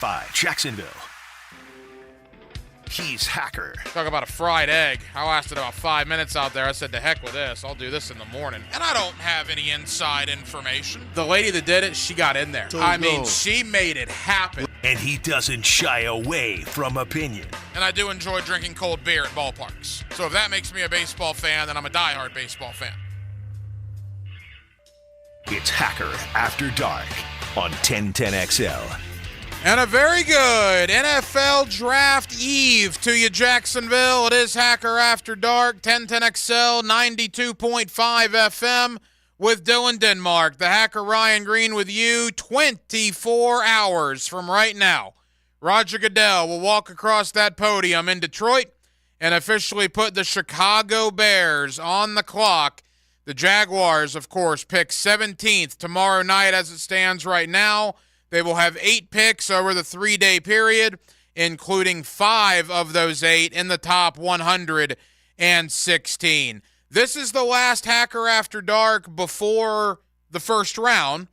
5, Jacksonville. He's Hacker. Talk about a fried egg. I lasted about 5 minutes out there. I said, to heck with this. I'll do this in the morning. And I don't have any inside information. The lady that did it, she got in there. She made it happen. And he doesn't shy away from opinion. And I do enjoy drinking cold beer at ballparks. So if that makes me a baseball fan, then I'm a diehard baseball fan. It's Hacker After Dark on 1010XL. And a very good NFL Draft Eve to you, Jacksonville. It is Hacker After Dark, 1010XL, 92.5 FM with Dylan Denmark. The Hacker Ryan Green with you 24 hours from right now. Roger Goodell will walk across that podium in Detroit and officially put the Chicago Bears on the clock. The Jaguars, of course, pick 17th tomorrow night as it stands right now. They will have 8 picks over the 3-day period, including 5 of those 8 in the top 116. This is the last Hacker After Dark before the first round.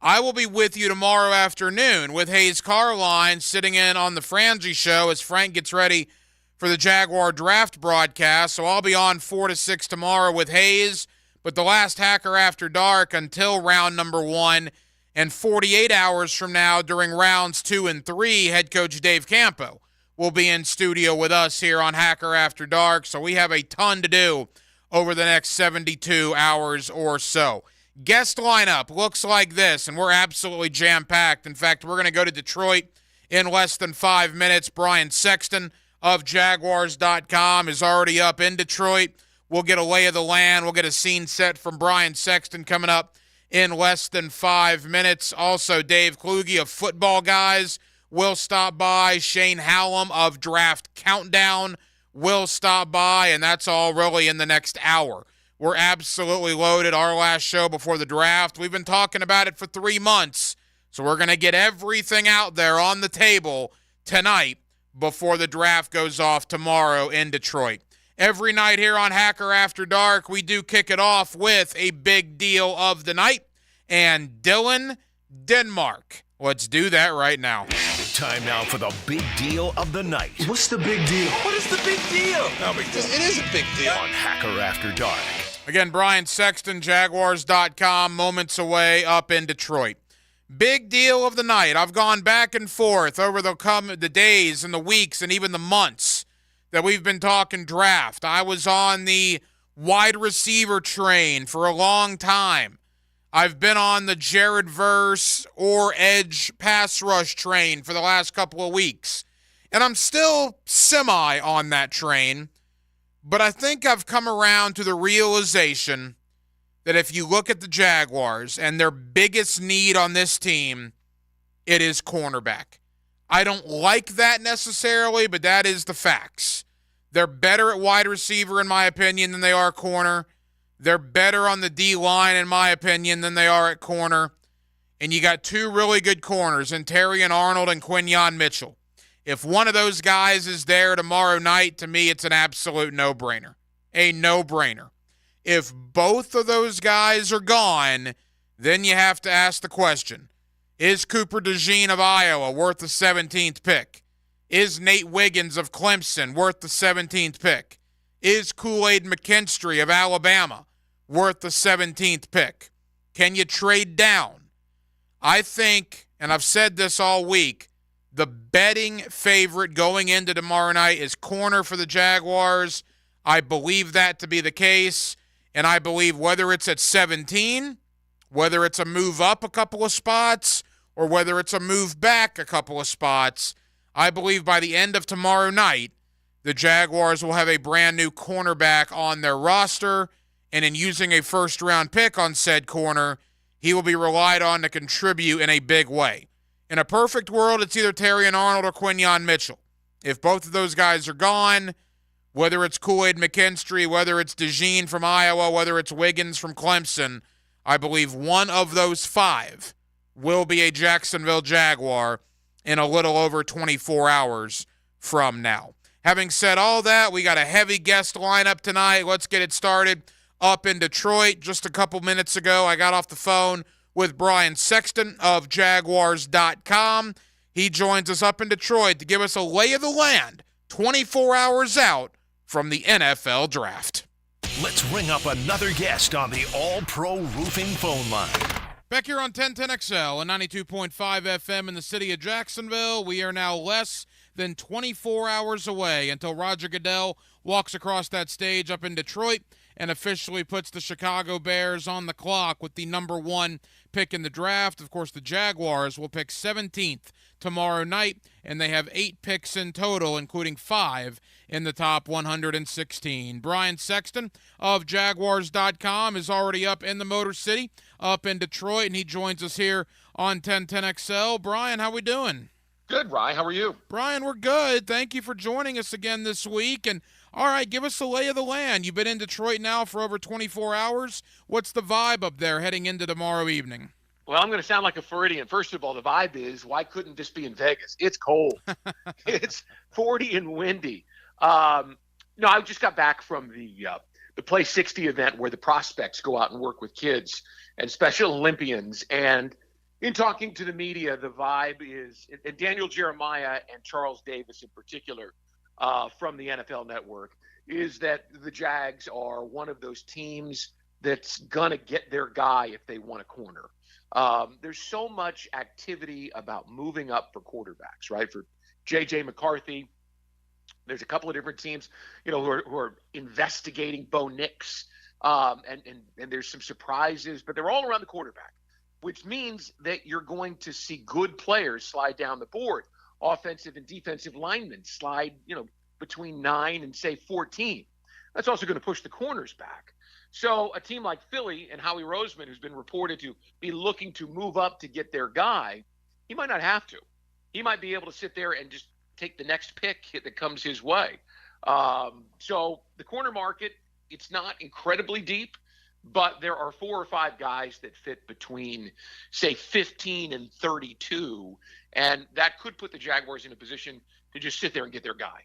I will be with you tomorrow afternoon with Hayes Carline sitting in on the Frangie Show as Frank gets ready for the Jaguar draft broadcast. So I'll be on 4 to 6 tomorrow with Hayes. But the last Hacker After Dark until round number 1. And 48 hours from now, during rounds 2 and 3, head coach Dave Campo will be in studio with us here on Hacker After Dark. So we have a ton to do over the next 72 hours or so. Guest lineup looks like this, and we're absolutely jam-packed. In fact, we're going to go to Detroit in less than 5 minutes. Brian Sexton of Jaguars.com is already up in Detroit. We'll get a lay of the land. We'll get a scene set from Brian Sexton coming up in less than 5 minutes. Also, Dave Kluge of Football Guys will stop by. Shane Hallam of Draft Countdown will stop by, and that's all really in the next hour. We're absolutely loaded. Our last show before the draft, we've been talking about it for 3 months, so we're going to get everything out there on the table tonight before the draft goes off tomorrow in Detroit. Every night here on Hacker After Dark, we do kick it off with a big deal of the night. And Dylan Denmark. Let's do that right now. Time now for the big deal of the night. What's the big deal? What is the big deal? No big deal. It is a big deal. On Hacker After Dark. Again, Brian Sexton, Jaguars.com, moments away up in Detroit. Big deal of the night. I've gone back and forth over the days and the weeks and even the months that we've been talking draft. I was on the wide receiver train for a long time. I've been on the Jared Verse or edge pass rush train for the last couple of weeks. And I'm still semi on that train. But I think I've come around to the realization that if you look at the Jaguars and their biggest need on this team, it is cornerback. I don't like that necessarily, but that is the facts. They're better at wide receiver, in my opinion, than they are corner. They're better on the D-line, in my opinion, than they are at corner. And you got 2 really good corners in Terry and Arnold and Quinyon Mitchell. If one of those guys is there tomorrow night, to me, it's an absolute no-brainer. A no-brainer. If both of those guys are gone, then you have to ask the question, is Cooper DeJean of Iowa worth the 17th pick? Is Nate Wiggins of Clemson worth the 17th pick? Is Kool-Aid McKinstry of Alabama worth the 17th pick? Can you trade down? I think, and I've said this all week, the betting favorite going into tomorrow night is corner for the Jaguars. I believe that to be the case, and I believe whether it's at 17, whether it's a move up a couple of spots, or whether it's a move back a couple of spots, I believe by the end of tomorrow night, the Jaguars will have a brand new cornerback on their roster, and in using a first-round pick on said corner, he will be relied on to contribute in a big way. In a perfect world, it's either Terry and Arnold or Quinyon Mitchell. If both of those guys are gone, whether it's Kool-Aid McKinstry, whether it's DeJean from Iowa, whether it's Wiggins from Clemson, I believe one of those 5 will be a Jacksonville Jaguar in a little over 24 hours from now. Having said all that, we got a heavy guest lineup tonight. Let's get it started up in Detroit. Just a couple minutes ago, I got off the phone with Brian Sexton of Jaguars.com. He joins us up in Detroit to give us a lay of the land 24 hours out from the NFL Draft. Let's ring up another guest on the All-Pro Roofing phone line. Back here on 1010XL and 92.5 FM in the city of Jacksonville, we are now less than 24 hours away until Roger Goodell walks across that stage up in Detroit and officially puts the Chicago Bears on the clock with the number 1 pick in the draft. Of course, the Jaguars will pick 17th tomorrow night, and they have 8 picks in total, including 5 in the top 116. Brian Sexton of Jaguars.com is already up in the Motor City, up in Detroit, and he joins us here on 1010XL. Brian, how we doing? Good, Ryan. How are you? Brian, we're good. Thank you for joining us again this week. And all right, give us a lay of the land. You've been in Detroit now for over 24 hours. What's the vibe up there heading into tomorrow evening? Well, I'm going to sound like a Floridian. First of all, the vibe is, why couldn't this be in Vegas? It's cold. It's 40 and windy. No, I just got back from the Play 60 event where the prospects go out and work with kids and Special Olympians. And in talking to the media, the vibe is, and Daniel Jeremiah and Charles Davis in particular, from the NFL Network, is that the Jags are one of those teams that's going to get their guy if they want a corner. There's so much activity about moving up for quarterbacks, right? For J.J. McCarthy, there's a couple of different teams, who are investigating Bo Nix, and there's some surprises, but they're all around the quarterback, which means that you're going to see good players slide down the board. Offensive and defensive linemen slide, between 9 and say 14. That's also going to push the corners back. So a team like Philly and Howie Roseman, who's been reported to be looking to move up to get their guy, he might not have to. He might be able to sit there and just take the next pick that comes his way. So the corner market, it's not incredibly deep, but there are 4 or 5 guys that fit between, say, 15 and 32, and that could put the Jaguars in a position to just sit there and get their guy.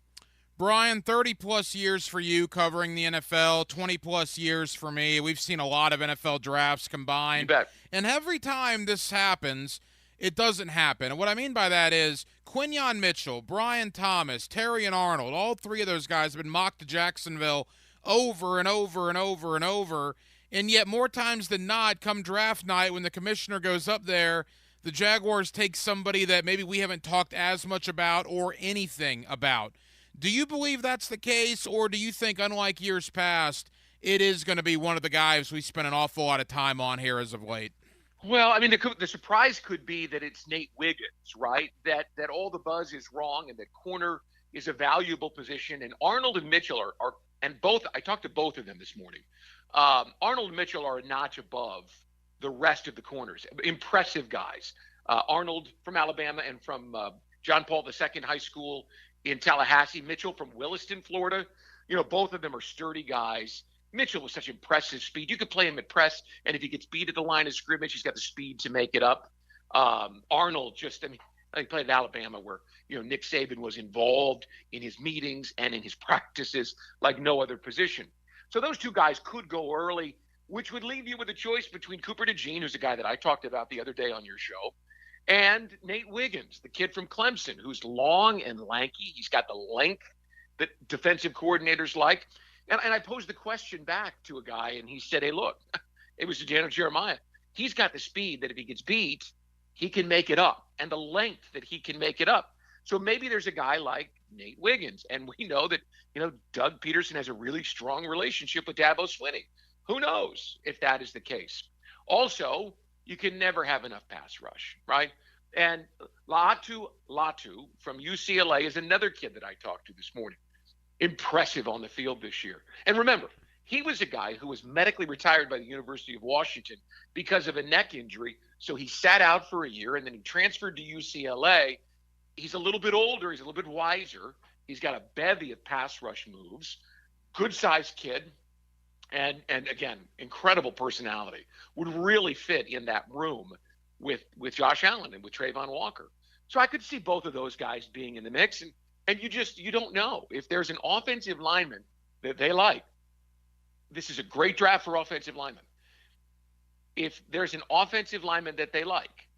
Brian, 30-plus years for you covering the NFL, 20-plus years for me. We've seen a lot of NFL drafts combined. You bet. And every time this happens, it doesn't happen. And what I mean by that is Quinyon Mitchell, Brian Thomas, Terry and Arnold, all 3 of those guys have been mocked to Jacksonville over and over and over and over. And yet more times than not, come draft night, when the commissioner goes up there, the Jaguars take somebody that maybe we haven't talked as much about or anything about. Do you believe that's the case, or do you think, unlike years past, it is going to be one of the guys we spent an awful lot of time on here as of late? Well, I mean, the surprise could be that it's Nate Wiggins, right? That all the buzz is wrong and that corner is a valuable position. And Arnold and Mitchell are and both, I talked to both of them this morning. Arnold and Mitchell are a notch above the rest of the corners. Impressive guys. Arnold from Alabama and from John Paul II High School in Tallahassee. Mitchell from Williston, Florida. Both of them are sturdy guys. Mitchell with such impressive speed. You could play him at press, and if he gets beat at the line of scrimmage, he's got the speed to make it up. Arnold he played at Alabama where, Nick Saban was involved in his meetings and in his practices like no other position. So those 2 guys could go early, which would leave you with a choice between Cooper DeJean, who's a guy that I talked about the other day on your show, and Nate Wiggins, the kid from Clemson, who's long and lanky. He's got the length that defensive coordinators like. And I posed the question back to a guy, and he said, hey, look, it was to Daniel Jeremiah. He's got the speed that if he gets beat, he can make it up, and the length that he can make it up. So maybe there's a guy like Nate Wiggins. And we know that, Doug Peterson has a really strong relationship with Dabo Swinney. Who knows if that is the case? Also, you can never have enough pass rush, right? And Latu from UCLA is another kid that I talked to this morning. Impressive on the field this year. And remember, he was a guy who was medically retired by the University of Washington because of a neck injury. So he sat out for a year, and then he transferred to UCLA. He's a little bit older. He's a little bit wiser. He's got a bevy of pass rush moves. Good-sized kid. And again, incredible personality. Would really fit in that room with Josh Allen and with Trayvon Walker. So I could see both of those guys being in the mix. And you don't know. If there's an offensive lineman that they like, this is a great draft for offensive linemen. If there's an offensive lineman that they like,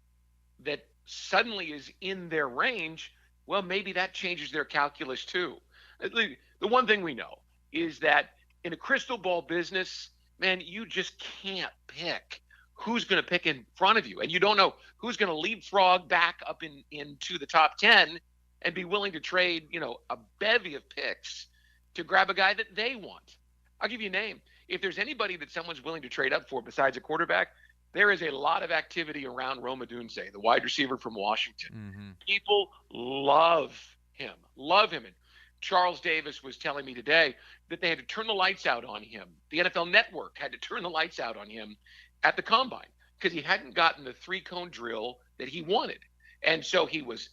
that suddenly is in their range, well, maybe that changes their calculus too. The one thing we know is that in a crystal ball business, man, you just can't pick who's going to pick in front of you, and you don't know who's going to leapfrog back up into the top 10 and be willing to trade, a bevy of picks to grab a guy that they want. I'll give you a name. If there's anybody that someone's willing to trade up for besides a quarterback, there is a lot of activity around Rome Odunze, the wide receiver from Washington. Mm-hmm. People love him. And Charles Davis was telling me today that they had to turn the lights out on him. The NFL Network had to turn the lights out on him at the Combine because he hadn't gotten the 3-cone drill that he wanted. And so he was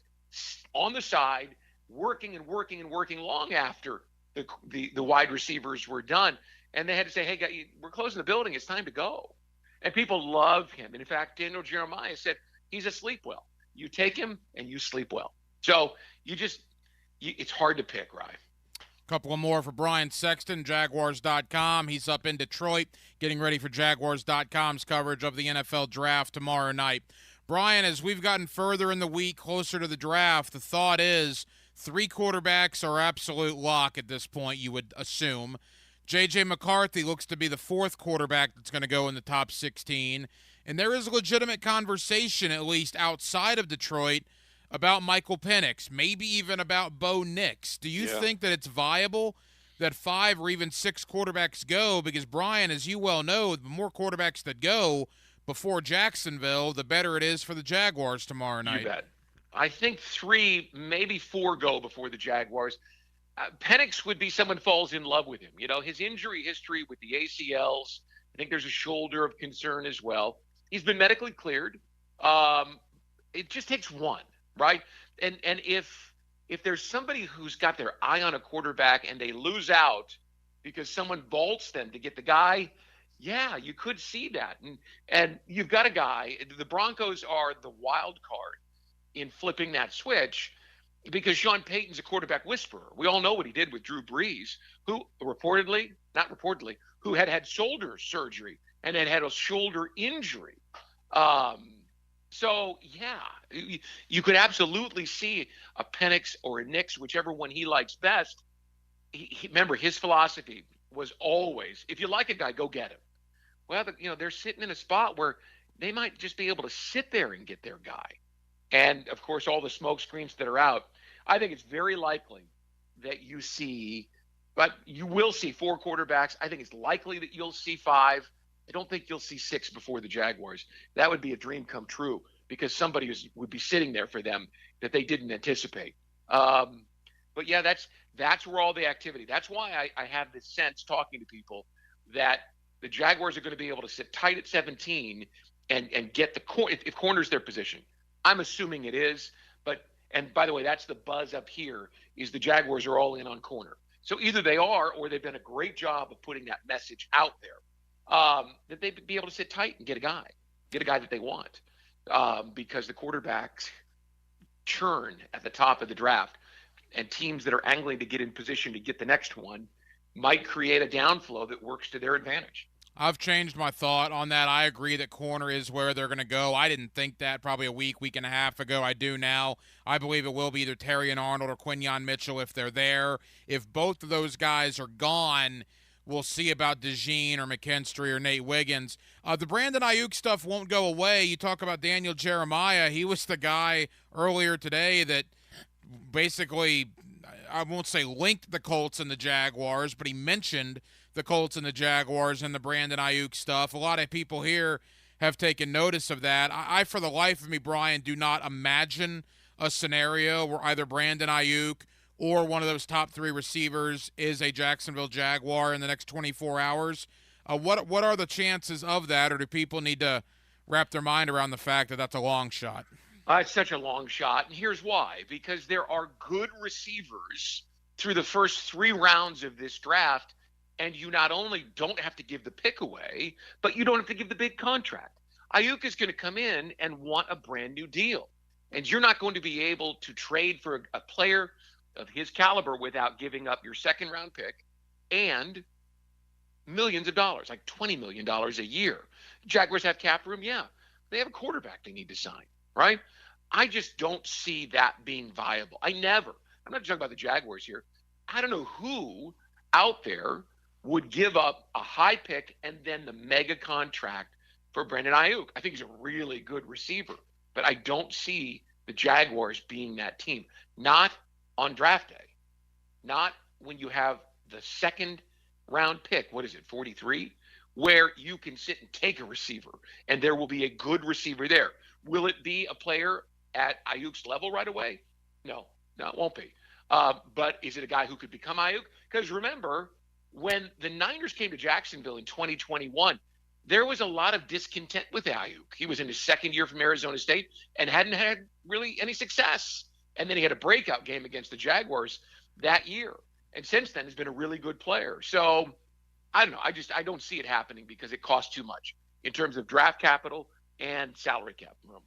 on the side working long after the wide receivers were done. And they had to say, hey, guys, we're closing the building. It's time to go. And people love him. And in fact, Daniel Jeremiah said he's a sleep well. You take him and you sleep well. So it's hard to pick, Ryan. Couple of more for Brian Sexton, Jaguars.com. He's up in Detroit getting ready for Jaguars.com's coverage of the NFL draft tomorrow night. Brian, as we've gotten further in the week, closer to the draft, the thought is 3 quarterbacks are absolute lock at this point, you would assume. J.J. McCarthy looks to be the 4th quarterback that's going to go in the top 16. And there is a legitimate conversation, at least outside of Detroit, about Michael Penix, maybe even about Bo Nix. Do you think that it's viable that 5 or even 6 quarterbacks go? Because, Brian, as you well know, the more quarterbacks that go before Jacksonville, the better it is for the Jaguars tomorrow night. You bet. I think 3, maybe 4 go before the Jaguars. Penix would be someone falls in love with him. His injury history with the ACLs, I think there's a shoulder of concern as well. He's been medically cleared. It just takes one, right? And if there's somebody who's got their eye on a quarterback and they lose out because someone vaults them to get the guy, yeah, you could see that. And you've got a guy. The Broncos are the wild card in flipping that switch, because Sean Payton's a quarterback whisperer. We all know what he did with Drew Brees, who who had shoulder surgery and had a shoulder injury. So, yeah, you could absolutely see a Penix or a Nix, whichever one he likes best. Remember, his philosophy was always, if you like a guy, go get him. Well, they're sitting in a spot where they might just be able to sit there and get their guy. And, of course, all the smoke screens that are out. I think it's very likely that you will see 4 quarterbacks. I think it's likely that you'll see 5. I don't think you'll see 6 before the Jaguars. That would be a dream come true, because somebody would be sitting there for them that they didn't anticipate. But yeah, that's where all the activity. That's why I have this sense talking to people that the Jaguars are going to be able to sit tight at 17 and get the if corner's their position. I'm assuming it is, and by the way, that's the buzz up here, is the Jaguars are all in on corner. So either they are, or they've done a great job of putting that message out there, that they'd be able to sit tight and get a guy that they want, because the quarterbacks churn at the top of the draft, and teams that are angling to get in position to get the next one might create a downflow that works to their advantage. I've changed my thought on that. I agree that corner is where they're going to go. I didn't think that probably a week and a half ago. I do now. I believe it will be either Terrion Arnold or Quinyon Mitchell if they're there. If both of those guys are gone, we'll see about DeJean or McKinstry or Nate Wiggins. The Brandon Ayuk stuff won't go away. You talk about Daniel Jeremiah. He was the guy earlier today that basically, I won't say linked the Colts and the Jaguars, but he mentioned the Colts and the Jaguars and the Brandon Ayuk stuff. A lot of people here have taken notice of that. I for the life of me, Brian, do not imagine a scenario where either Brandon Ayuk or one of those top 3 receivers is a Jacksonville Jaguar in the next 24 hours. What are the chances of that, or do people need to wrap their mind around the fact that that's a long shot? It's such a long shot, and here's why. Because there are good receivers through the first 3 rounds of this draft, and you not only don't have to give the pick away, but you don't have to give the big contract. Ayuk is going to come in and want a brand new deal, and you're not going to be able to trade for a player of his caliber without giving up your second-round pick and millions of dollars, like $20 million a year. Jaguars have cap room, yeah. They have a quarterback they need to sign, right? I just don't see that being viable. I'm not talking about the Jaguars here. I don't know who out there would give up a high pick and then the mega contract for Brandon Ayuk. I think he's a really good receiver, but I don't see the Jaguars being that team. Not on draft day. Not when you have the second round pick, 43, where you can sit and take a receiver and there will be a good receiver there. Will it be a player at Ayuk's level right away? No, it won't be. But is it a guy who could become Ayuk? Because remember, when the Niners came to Jacksonville in 2021, there was a lot of discontent with Ayuk. He was in his second year from Arizona State and hadn't had really any success. And then he had a breakout game against the Jaguars that year. And since then, has been a really good player. So I don't know. I don't see it happening because it costs too much in terms of draft capital and salary cap room.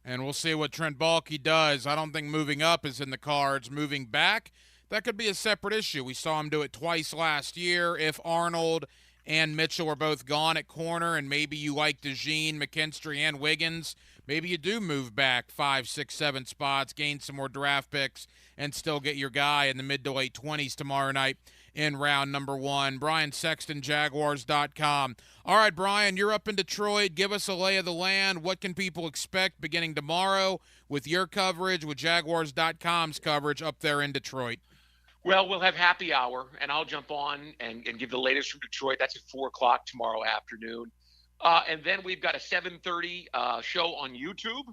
And we'll see what Trent Baalke does. I don't think moving up is in the cards. Moving back, that could be a separate issue. We saw him do it twice last year. If Arnold and Mitchell are both gone at corner, and maybe you like DeJean, McKinstry, and Wiggins, maybe you do move back 5, 6, 7 spots, gain some more draft picks, and still get your guy in the mid to late 20s tomorrow night in round number 1. Brian Sexton, Jaguars.com. All right, Brian, you're up in Detroit. Give us a lay of the land. What can people expect beginning tomorrow with your coverage, with Jaguars.com's coverage up there in Detroit? Well, we'll have happy hour, and I'll jump on and give the latest from Detroit. That's at 4 o'clock tomorrow afternoon. And then we've got a 7:30 show on YouTube,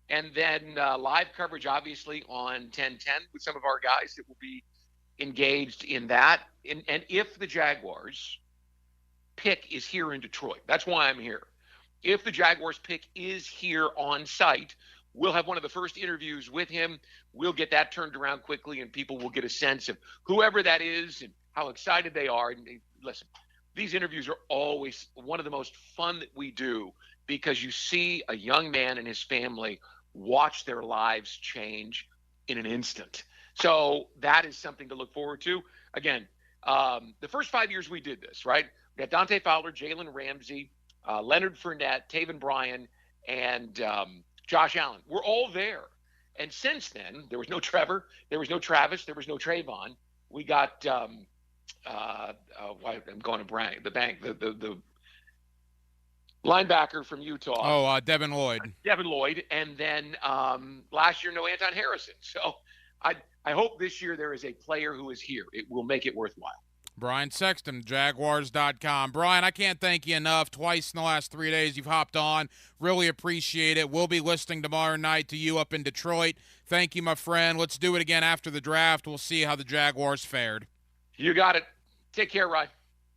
and then live coverage, obviously, on 1010 with some of our guys that will be engaged in that. And if the Jaguars pick is here in Detroit, that's why I'm here. If the Jaguars pick is here on site, we'll have one of the first interviews with him. We'll get that turned around quickly, and people will get a sense of whoever that is and how excited they are. And listen, these interviews are always one of the most fun that we do because you see a young man and his family watch their lives change in an instant. So that is something to look forward to. Again, the first 5 years we did this, right? We got Dante Fowler, Jalen Ramsey, Leonard Fournette, Taven Bryan, and Josh Allen. We're all there. And since then, there was no Trevor, there was no Travis, there was no Trayvon. We got I'm going to brag the linebacker from Utah. Devin Lloyd. Devin Lloyd, and then last year no Anton Harrison. So I hope this year there is a player who is here. It will make it worthwhile. Brian Sexton, Jaguars.com. Brian, I can't thank you enough. Twice in the last 3 days you've hopped on. Really appreciate it. We'll be listening tomorrow night to you up in Detroit. Thank you, my friend. Let's do it again after the draft. We'll see how the Jaguars fared. You got it. Take care, Ryan.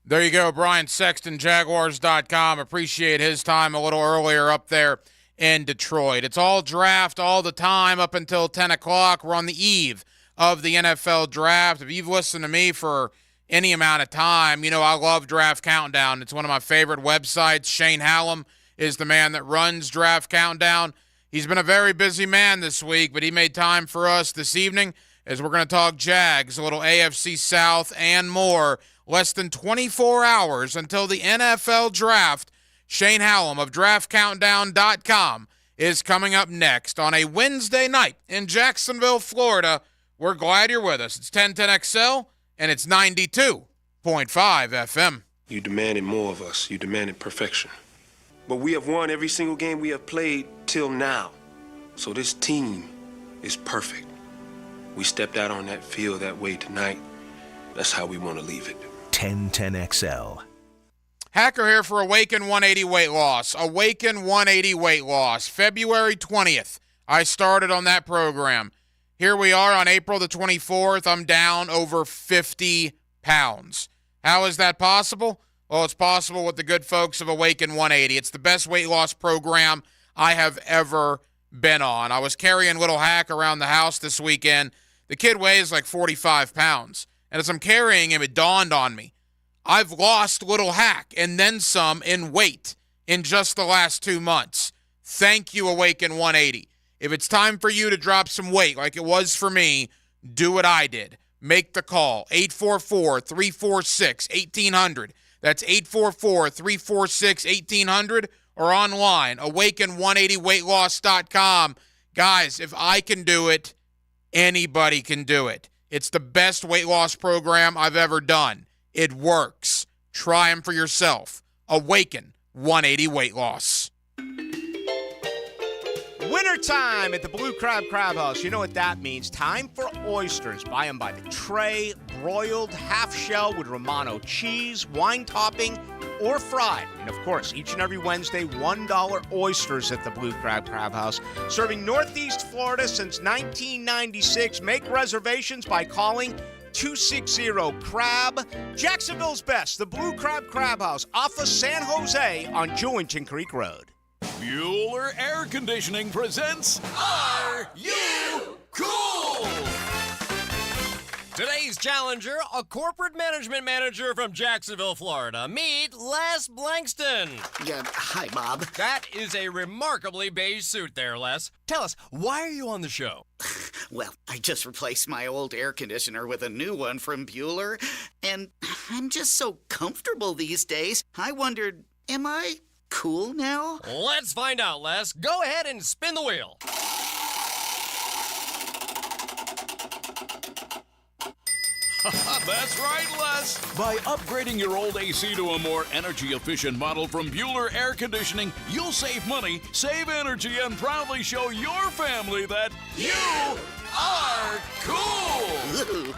There you go, Brian Sexton, Jaguars.com. Appreciate his time a little earlier up there in Detroit. It's all draft all the time up until 10 o'clock. We're on the eve of the NFL draft. If you've listened to me for any amount of time, you know I love Draft Countdown. It's one of my favorite websites. Shane Hallam is the man that runs Draft Countdown. He's been a very busy man this week, but he made time for us this evening as we're going to talk Jags, a little AFC South, and more. Less than 24 hours until the NFL draft. Shane Hallam of DraftCountdown.com is coming up next on a Wednesday night in Jacksonville, Florida. We're glad you're with us. It's 1010XL, and it's 92.5 FM. You demanded more of us. You demanded perfection. But we have won every single game we have played till now. So this team is perfect. We stepped out on that field that way tonight. That's how we want to leave it. 1010XL. Hacker here for Awaken 180 Weight Loss. Awaken 180 Weight Loss. February 20th, I started on that program. Here we are on April the 24th. I'm down over 50 pounds. How is that possible? Well, it's possible with the good folks of Awaken 180. It's the best weight loss program I have ever been on. I was carrying little Hack around the house this weekend. The kid weighs like 45 pounds. And as I'm carrying him, it dawned on me. I've lost little Hack and then some in weight in just the last 2 months. Thank you, Awaken 180. If it's time for you to drop some weight like it was for me, do what I did. Make the call. 844-346-1800. That's 844-346-1800 or online, awaken180weightloss.com. Guys, if I can do it, anybody can do it. It's the best weight loss program I've ever done. It works. Try them for yourself. Awaken 180 Weight Loss. Wintertime at the Blue Crab Crab House. You know what that means. Time for oysters. Buy them by the tray, broiled, half shell with Romano cheese, wine topping, or fried. And of course, each and every Wednesday, $1 oysters at the Blue Crab Crab House. Serving Northeast Florida since 1996. Make reservations by calling 260-CRAB. Jacksonville's best, the Blue Crab Crab House, off of San Jose on Jewington Creek Road. Bueller Air Conditioning presents Are You Cool? Today's challenger, a corporate management manager from Jacksonville, Florida. Meet Les Blankston. Yeah, hi, Bob. That is a remarkably beige suit there, Les. Tell us, why are you on the show? Well, I just replaced my old air conditioner with a new one from Bueller, and I'm just so comfortable these days. I wondered, am I cool now? Let's find out, Les. Go ahead and spin the wheel. That's right, Les. By upgrading your old AC to a more energy-efficient model from Bueller Air Conditioning, you'll save money, save energy, and proudly show your family that you are cool. Ooh,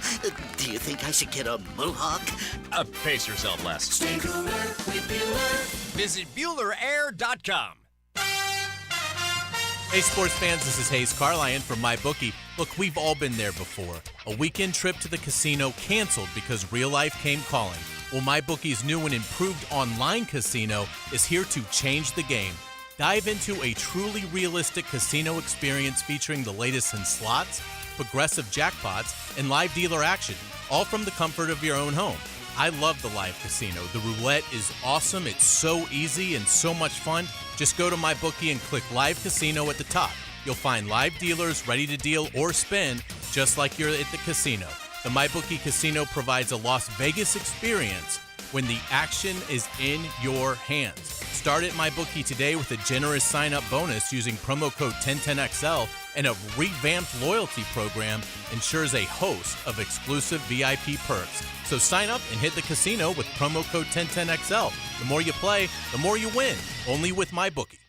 do you think I should get a mohawk? Pace yourself, Les. Stay cooler with Bueller. Visit BuellerAir.com. Hey, sports fans, this is Hayes Carlyon from MyBookie. Look, we've all been there before. A weekend trip to the casino canceled because real life came calling. Well, MyBookie's new and improved online casino is here to change the game. Dive into a truly realistic casino experience featuring the latest in slots, progressive jackpots, and live dealer action, all from the comfort of your own home. I love the live casino. The roulette is awesome. It's so easy and so much fun. Just go to MyBookie and click Live Casino at the top. You'll find live dealers ready to deal or spin just like you're at the casino. The MyBookie Casino provides a Las Vegas experience when the action is in your hands. Start at MyBookie today with a generous sign-up bonus using promo code 1010XL, and a revamped loyalty program ensures a host of exclusive VIP perks. So sign up and hit the casino with promo code 1010XL. The more you play, the more you win. Only with MyBookie.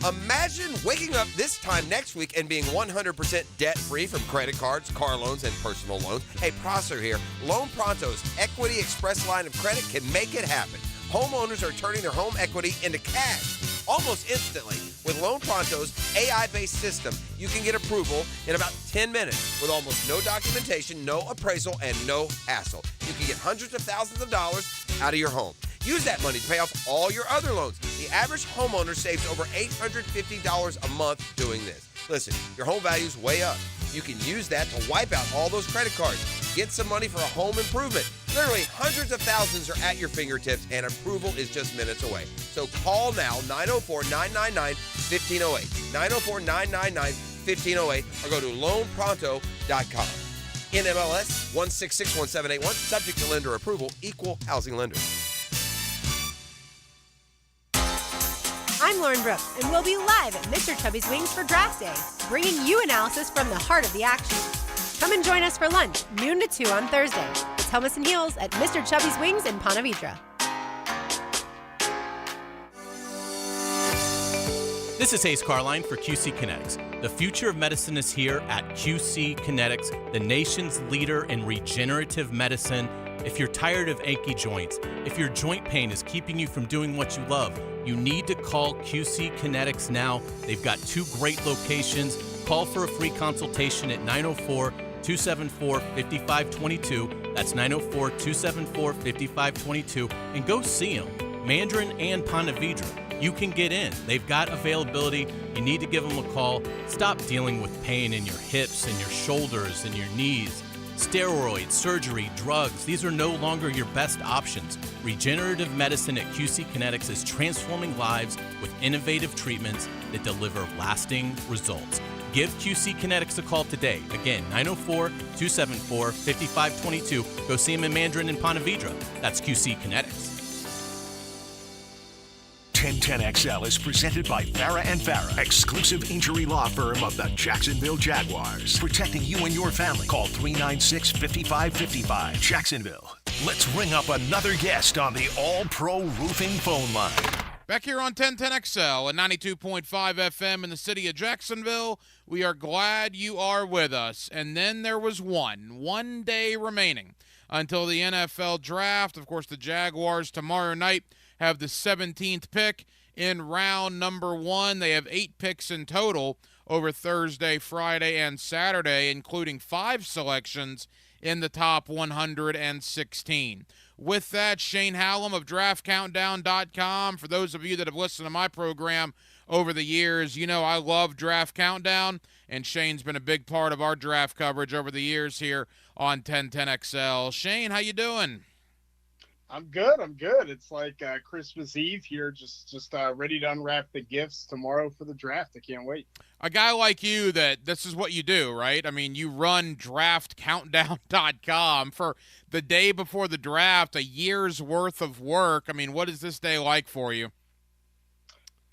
Imagine waking up this time next week and being 100% debt-free from credit cards, car loans, and personal loans. Hey, Prosser here. Loan Pronto's Equity Express line of credit can make it happen. Homeowners are turning their home equity into cash almost instantly. With Loan Pronto's AI-based system, you can get approval in about 10 minutes with almost no documentation, no appraisal, and no hassle. You can get hundreds of thousands of dollars out of your home. Use that money to pay off all your other loans. The average homeowner saves over $850 a month doing this. Listen, your home value's way up. You can use that to wipe out all those credit cards. Get some money for a home improvement. Literally hundreds of thousands are at your fingertips, and approval is just minutes away. So call now, 904-999-1508, 904-999-1508, or go to loanpronto.com. NMLS 1661781, subject to lender approval, equal housing lender. I'm Lauren Brooks, and we'll be live at Mr. Chubby's Wings for Draft Day, bringing you analysis from the heart of the action. Come and join us for lunch, noon to 2 on Thursday. It's Hummus and Heels at Mr. Chubby's Wings in Ponte Vedra. This is Hayes Carlyon for QC Kinetics. The future of medicine is here at QC Kinetics, the nation's leader in regenerative medicine. If you're tired of achy joints, if your joint pain is keeping you from doing what you love, you need to call QC Kinetics now. They've got 2 great locations. Call for a free consultation at 904-274-5522. That's 904-274-5522. And go see them, Mandarin and Ponte Vedra. You can get in. They've got availability. You need to give them a call. Stop dealing with pain in your hips and your shoulders and your knees. Steroids, surgery, drugs, these are no longer your best options. Regenerative medicine at QC Kinetics is transforming lives with innovative treatments that deliver lasting results. Give QC Kinetics a call today. Again, 904-274-5522. Go see them in Mandarin and Ponte Vedra. That's QC Kinetics. 1010XL is presented by Farah and Farah, exclusive injury law firm of the Jacksonville Jaguars. Protecting you and your family. Call 396-5555. Jacksonville. Let's ring up another guest on the All-Pro Roofing phone line. Back here on 1010XL at 92.5 FM in the city of Jacksonville. We are glad you are with us. And then there was one day remaining until the NFL draft. Of course, the Jaguars tomorrow night have the 17th pick in round number 1. They have 8 picks in total over Thursday, Friday, and Saturday, including 5 selections in the top 116. With that, Shane Hallam of DraftCountdown.com. For those of you that have listened to my program over the years, you know I love Draft Countdown, and Shane's been a big part of our draft coverage over the years here on 1010XL. Shane, how you doing? I'm good. It's like Christmas Eve here, just ready to unwrap the gifts tomorrow for the draft. I can't wait. A guy like you, that this is what you do, right? I mean, you run DraftCountdown.com for the day before the draft, a year's worth of work. I mean, what is this day like for you?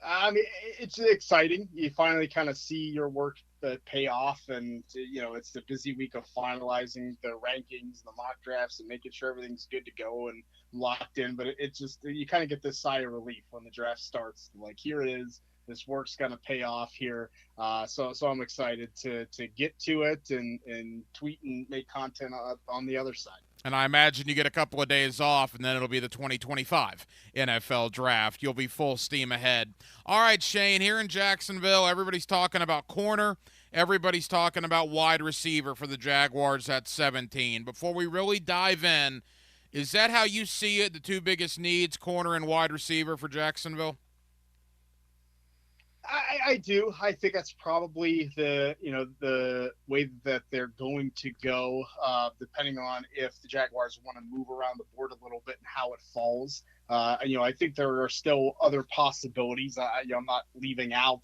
I mean, it's exciting. You finally kind of see your work pay off, and it's the busy week of finalizing the rankings, the mock drafts, and making sure everything's good to go and locked in. But it's just, you kind of get this sigh of relief when the draft starts. Like, here it is. This work's going to pay off here. So I'm excited to get to it and tweet and make content on the other side. And I imagine you get a couple of days off, and then it'll be the 2025 NFL Draft. You'll be full steam ahead. All right, Shane, here in Jacksonville, everybody's talking about corner. Everybody's talking about wide receiver for the Jaguars at 17. Before we really dive in, is that how you see it, the two biggest needs, corner and wide receiver for Jacksonville? I do. I think that's probably the way that they're going to go, depending on if the Jaguars want to move around the board a little bit and how it falls. I think there are still other possibilities. I'm not leaving out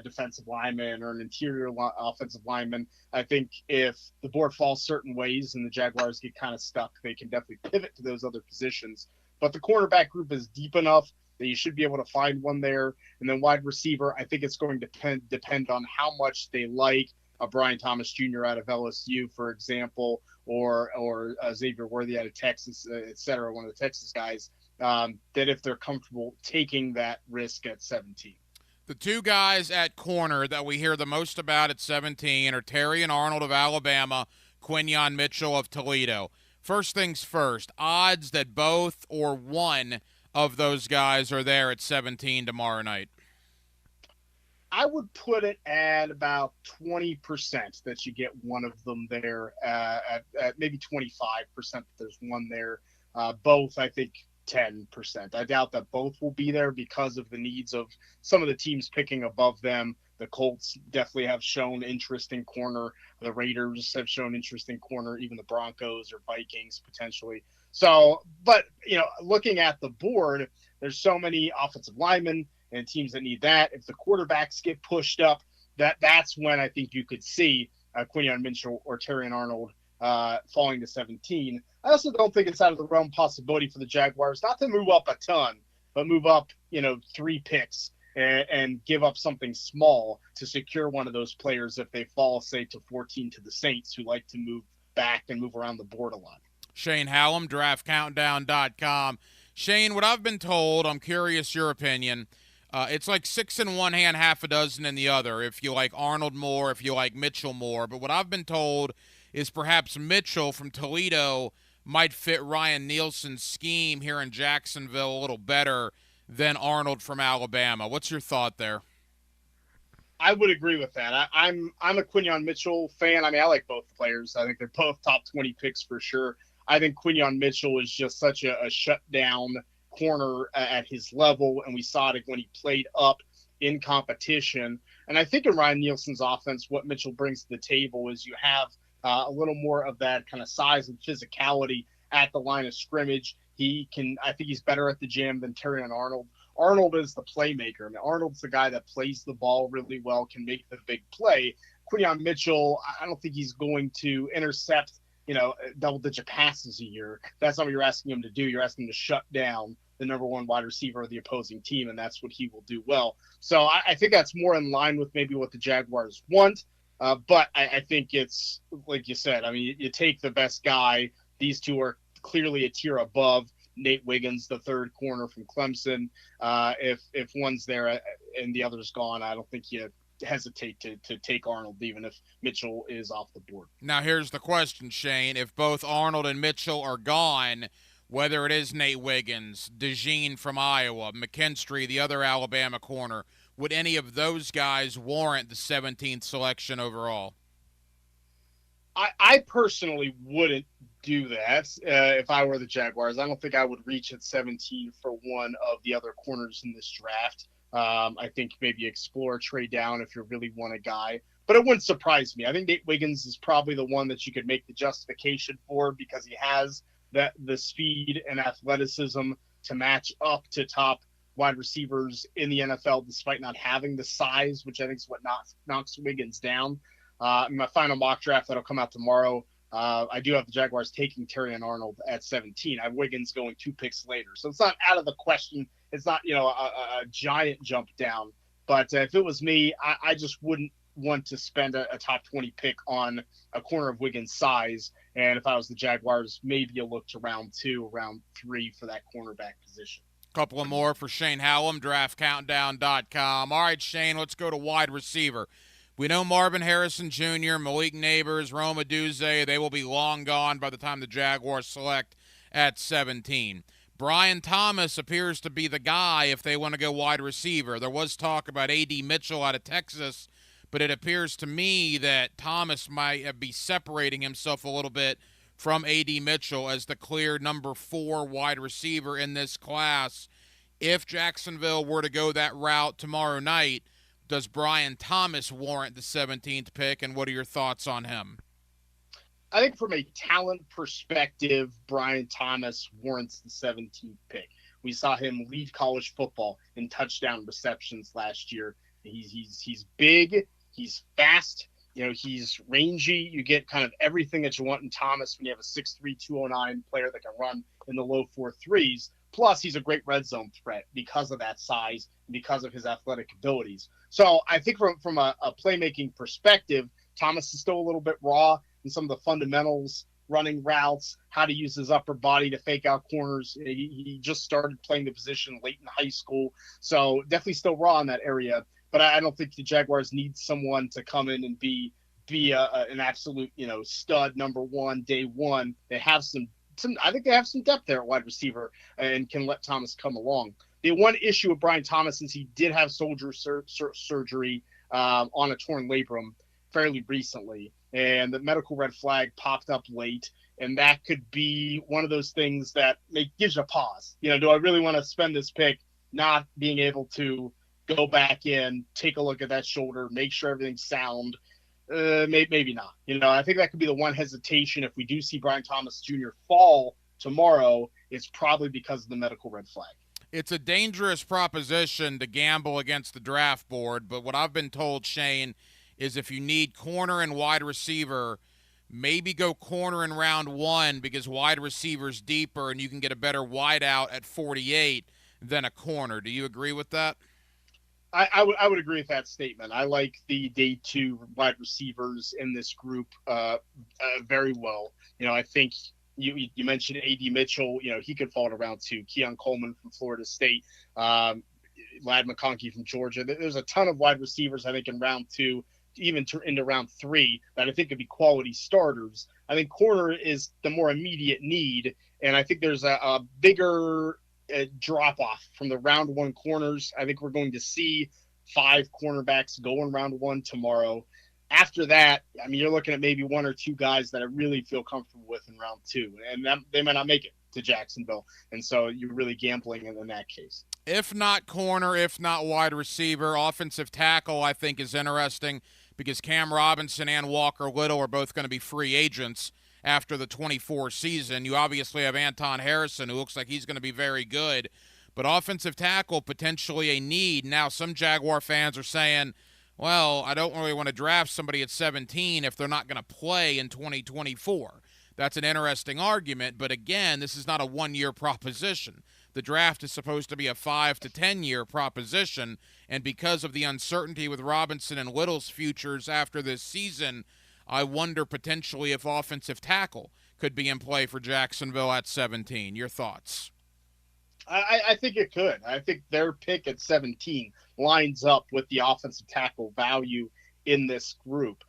defensive lineman or an interior offensive lineman. I think if the board falls certain ways and the Jaguars get kind of stuck, they can definitely pivot to those other positions. But the cornerback group is deep enough that you should be able to find one there. And then wide receiver, I think it's going to depend on how much they like a Brian Thomas Jr. out of LSU, for example, or Xavier Worthy out of Texas, et cetera, one of the Texas guys, that if they're comfortable taking that risk at 17. The two guys at corner that we hear the most about at 17 are Terry and Arnold of Alabama, Quinyon Mitchell of Toledo. First things first, odds that both or one of those guys are there at 17 tomorrow night. I would put it at about 20% that you get one of them there, at maybe 25% that there's one there. Both, I think, 10%. I doubt that both will be there because of the needs of some of the teams picking above them. The Colts definitely have shown interest in corner. The Raiders have shown interest in corner, even the Broncos or Vikings potentially. So, but, looking at the board, there's so many offensive linemen and teams that need that. If the quarterbacks get pushed up, that's when I think you could see Quinyon Mitchell or Terrion Arnold falling to 17. I also don't think it's out of the realm possibility for the Jaguars not to move up a ton, but move up, 3 picks and give up something small to secure one of those players if they fall, say, to 14 to the Saints, who like to move back and move around the board a lot. Shane Hallam, DraftCountdown.com. Shane, what I've been told, I'm curious your opinion, it's like 6 in one hand, half a dozen in the other, if you like Arnold more, if you like Mitchell more. But what I've been told is perhaps Mitchell from Toledo might fit Ryan Nielsen's scheme here in Jacksonville a little better than Arnold from Alabama. What's your thought there? I would agree with that. I'm a Quinyon Mitchell fan. I mean, I like both players. I think they're both top 20 picks for sure. I think Quinyon Mitchell is just such a shutdown corner at his level, and we saw it when he played up in competition. And I think in Ryan Nielsen's offense, what Mitchell brings to the table is you have a little more of that kind of size and physicality at the line of scrimmage. I think he's better at the jam than Terrion Arnold. Arnold is the playmaker. I mean, Arnold's the guy that plays the ball really well, can make the big play. Quinyon Mitchell, I don't think he's going to intercept, double-digit passes a year. That's not what you're asking him to do. You're asking him to shut down the number one wide receiver of the opposing team, and that's what he will do well. So I think that's more in line with maybe what the Jaguars want. But I think it's, like you said, I mean, you take the best guy. These two are clearly a tier above Nate Wiggins, the third corner from Clemson. If one's there and the other's gone, I don't think you hesitate to take Arnold, even if Mitchell is off the board. Now, here's the question, Shane. If both Arnold and Mitchell are gone, whether it is Nate Wiggins, DeJean from Iowa, McKinstry, the other Alabama corner, would any of those guys warrant the 17th selection overall? I personally wouldn't do that if I were the Jaguars. I don't think I would reach at 17 for one of the other corners in this draft. I think maybe explore trade down if you really want a guy. But it wouldn't surprise me. I think Nate Wiggins is probably the one that you could make the justification for because he has the speed and athleticism to match up to top wide receivers in the NFL despite not having the size, which I think is what knocks Wiggins down. In my final mock draft that'll come out tomorrow, I do have the Jaguars taking Terrion Arnold at 17. I have Wiggins going 2 picks later. So it's not out of the question. It's not, a giant jump down. But if it was me, I just wouldn't want to spend a top 20 pick on a corner of Wiggins' size. And if I was the Jaguars, maybe you look to round 2, round 3 for that cornerback position. Couple of more for Shane Hallam, draftcountdown.com. All right, Shane, let's go to wide receiver. We know Marvin Harrison Jr., Malik Neighbors, Rome Odunze, they will be long gone by the time the Jaguars select at 17. Brian Thomas appears to be the guy if they want to go wide receiver. There was talk about A.D. Mitchell out of Texas, but it appears to me that Thomas might be separating himself a little bit from A.D. Mitchell as the clear number 4 wide receiver in this class. If Jacksonville were to go that route tomorrow night, does Brian Thomas warrant the 17th pick, and what are your thoughts on him? I think from a talent perspective, Brian Thomas warrants the 17th pick. We saw him lead college football in touchdown receptions last year. He's big, he's fast, he's rangy. You get kind of everything that you want in Thomas when you have a 6'3", 209 player that can run in the low 4.3s. Plus, he's a great red zone threat because of that size, because of his athletic abilities. So I think from a playmaking perspective, Thomas is still a little bit raw in some of the fundamentals, running routes, how to use his upper body to fake out corners. He just started playing the position late in high school, so definitely still raw in that area. But I don't think the Jaguars need someone to come in and be an absolute stud number 1 day one. They have some I think they have some depth there at wide receiver and can let Thomas come along. The one issue with Brian Thomas is he did have surgery on a torn labrum fairly recently, and the medical red flag popped up late, and that could be one of those things that gives you a pause. Do I really want to spend this pick not being able to go back in, take a look at that shoulder, make sure everything's sound? Maybe not. I think that could be the one hesitation if we do see Brian Thomas Jr. fall tomorrow. It's probably because of the medical red flag. It's a dangerous proposition to gamble against the draft board, but what I've been told, Shane, is if you need corner and wide receiver, maybe go corner in round 1 because wide receiver's deeper and you can get a better wide out at 48 than a corner. Do you agree with that? I would agree with that statement. I like the day 2 wide receivers in this group very well. I think you mentioned A.D. Mitchell. He could fall to round 2. Keon Coleman from Florida State, Lad McConkey from Georgia. There's a ton of wide receivers, I think, in round 2, even into round 3, that I think could be quality starters. I think corner is the more immediate need, and I think there's a bigger drop off from the round 1 corners. I think we're going to see 5 cornerbacks go in round 1 tomorrow. After that, you're looking at maybe 1 or 2 guys that I really feel comfortable with in round 2, and they might not make it to Jacksonville, and so you're really gambling in that case. If not corner, if not wide receiver, offensive tackle I think is interesting because Cam Robinson and Walker Little are both going to be free agents after the 24 season. You obviously have Anton Harrison, who looks like he's going to be very good, but offensive tackle potentially a need. Now, some Jaguar fans are saying, well, I don't really want to draft somebody at 17 if they're not going to play in 2024. That's an interesting argument, but again, this is not a one-year proposition. the draft is supposed to be a 5 to 10 year proposition, and because of the uncertainty with Robinson and Little's futures after this season, I wonder potentially if offensive tackle could be in play for Jacksonville at 17. Your thoughts? I think it could. I think their pick at 17 lines up with the offensive tackle value in this group.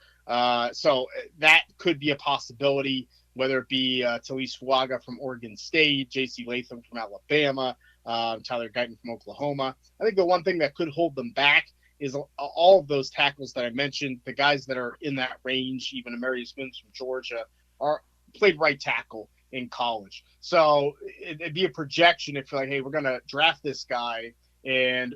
So that could be a possibility, whether it be Talise Fuaga from Oregon State, J.C. Latham from Alabama, Tyler Guyton from Oklahoma. I think the one thing that could hold them back is all of those tackles that I mentioned, the guys that are in that range, even Amarius Mims from Georgia, are played right tackle in college. So it'd be a projection if you're like, hey, we're going to draft this guy and,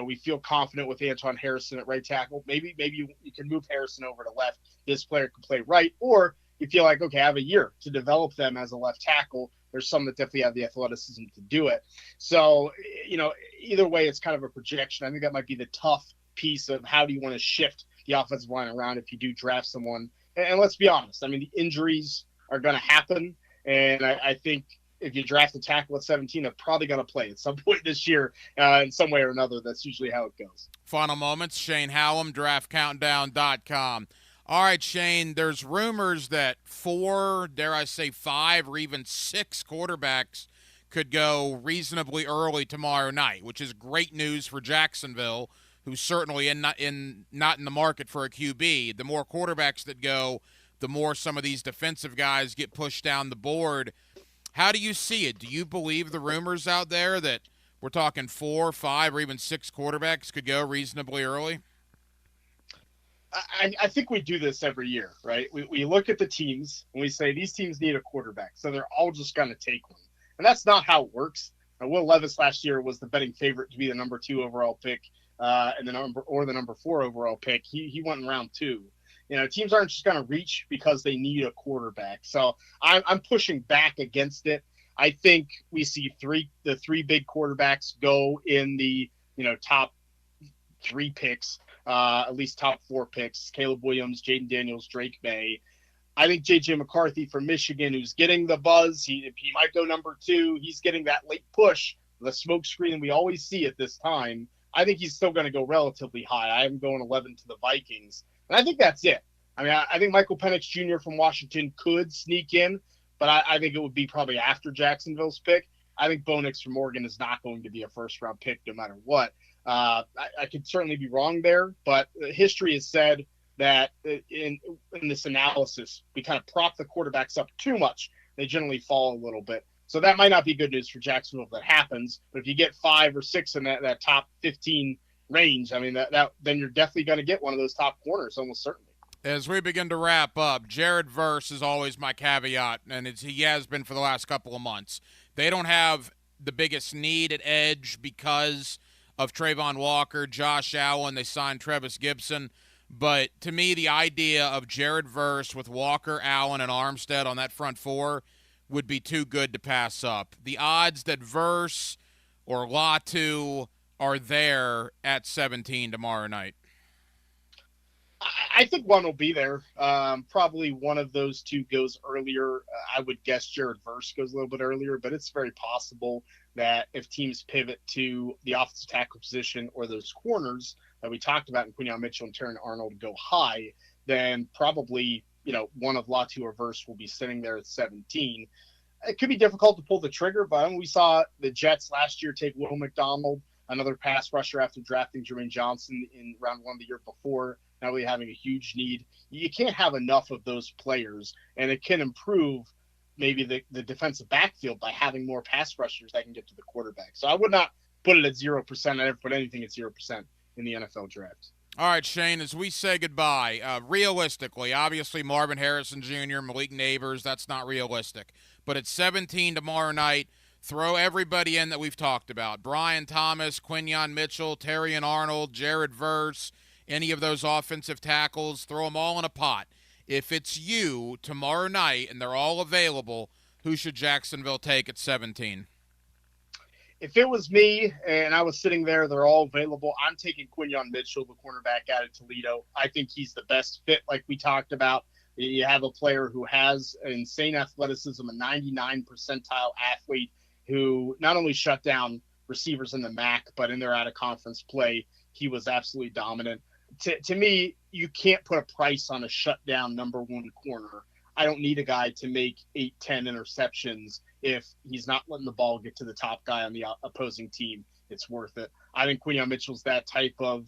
we feel confident with Anton Harrison at right tackle. Maybe you can move Harrison over to left. This player can play right. Or you feel like, okay, I have a year to develop them as a left tackle. There's some that definitely have the athleticism to do it. So, either way, it's kind of a projection. I think that might be the tough piece of how do you want to shift the offensive line around if you do draft someone. And let's be honest. I mean, the injuries are going to happen. And I think if you draft a tackle at 17, they're probably going to play at some point this year in some way or another. That's usually how it goes. Final moments, Shane Hallam, draftcountdown.com. All right, Shane, there's rumors that 4, dare I say 5, or even 6 quarterbacks could go reasonably early tomorrow night, which is great news for Jacksonville, who's certainly not in the market for a QB. The more quarterbacks that go, the more some of these defensive guys get pushed down the board. How do you see it? Do you believe the rumors out there that we're talking 4, 5, or even 6 quarterbacks could go reasonably early? I think we do this every year, right? We look at the teams and we say these teams need a quarterback, so they're all just going to take one. And that's not how it works. Will Levis last year was the betting favorite to be the number 2 overall pick and the number 4 overall pick. He went in round 2. Teams aren't just going to reach because they need a quarterback. So I'm pushing back against it. I think we see the three big quarterbacks go in the top 3 picks, at least top 4 picks. Caleb Williams, Jaden Daniels, Drake May. I think J.J. McCarthy from Michigan, who's getting the buzz, he might go number 2. He's getting that late push, the smoke screen we always see at this time. I think he's still going to go relatively high. I am going 11 to the Vikings. And I think that's it. I mean, I think Michael Penix Jr. from Washington could sneak in, but I think it would be probably after Jacksonville's pick. I think Bo Nix from Oregon is not going to be a first-round pick no matter what. I could certainly be wrong there, but history has said that in this analysis, we kind of prop the quarterbacks up too much. They generally fall a little bit. So that might not be good news for Jacksonville if that happens. But if you get 5 or 6 in that top 15 range, I mean, then you're definitely going to get one of those top corners, almost certainly. As we begin to wrap up, Jared Verse is always my caveat, and he has been for the last couple of months. They don't have the biggest need at edge because of Trayvon Walker, Josh Allen. They signed Trevis Gibson. But to me, the idea of Jared Verse with Walker, Allen, and Armstead on that front 4 would be too good to pass up. The odds that Verse or Latu are there at 17 tomorrow night. I think one will be there. Probably one of those 2 goes earlier. I would guess Jared Verse goes a little bit earlier, but it's very possible that if teams pivot to the offensive tackle position or those corners that we talked about in Quinyon Mitchell and Terran Arnold go high, then probably one of Latu or Verse will be sitting there at 17. It could be difficult to pull the trigger, but we saw the Jets last year take Will McDonald, another pass rusher after drafting Jermaine Johnson in round 1 the year before. Now really having a huge need. You can't have enough of those players, and it can improve maybe the defensive backfield by having more pass rushers that can get to the quarterback. So I would not put it at 0%. I never put anything at 0% in the NFL draft. All right, Shane, as we say goodbye, realistically, obviously Marvin Harrison Jr., Malik Neighbors, that's not realistic. But at 17 tomorrow night, throw everybody in that we've talked about. Brian Thomas, Quinyon Mitchell, Terrian Arnold, Jared Verse, any of those offensive tackles, throw them all in a pot. If it's you tomorrow night and they're all available, who should Jacksonville take at 17? If it was me and I was sitting there, they're all available, I'm taking Quinyon Mitchell, the cornerback out of Toledo. I think he's the best fit, like we talked about. You have a player who has insane athleticism, a 99 percentile athlete. who not only shut down receivers in the MAC, but in their out-of-conference play, he was absolutely dominant. To me, you can't put a price on a shutdown number one corner. I don't need a guy to make 8-10 interceptions if he's not letting the ball get to the top guy on the opposing team. It's worth it. I think Quinyon Mitchell's that type of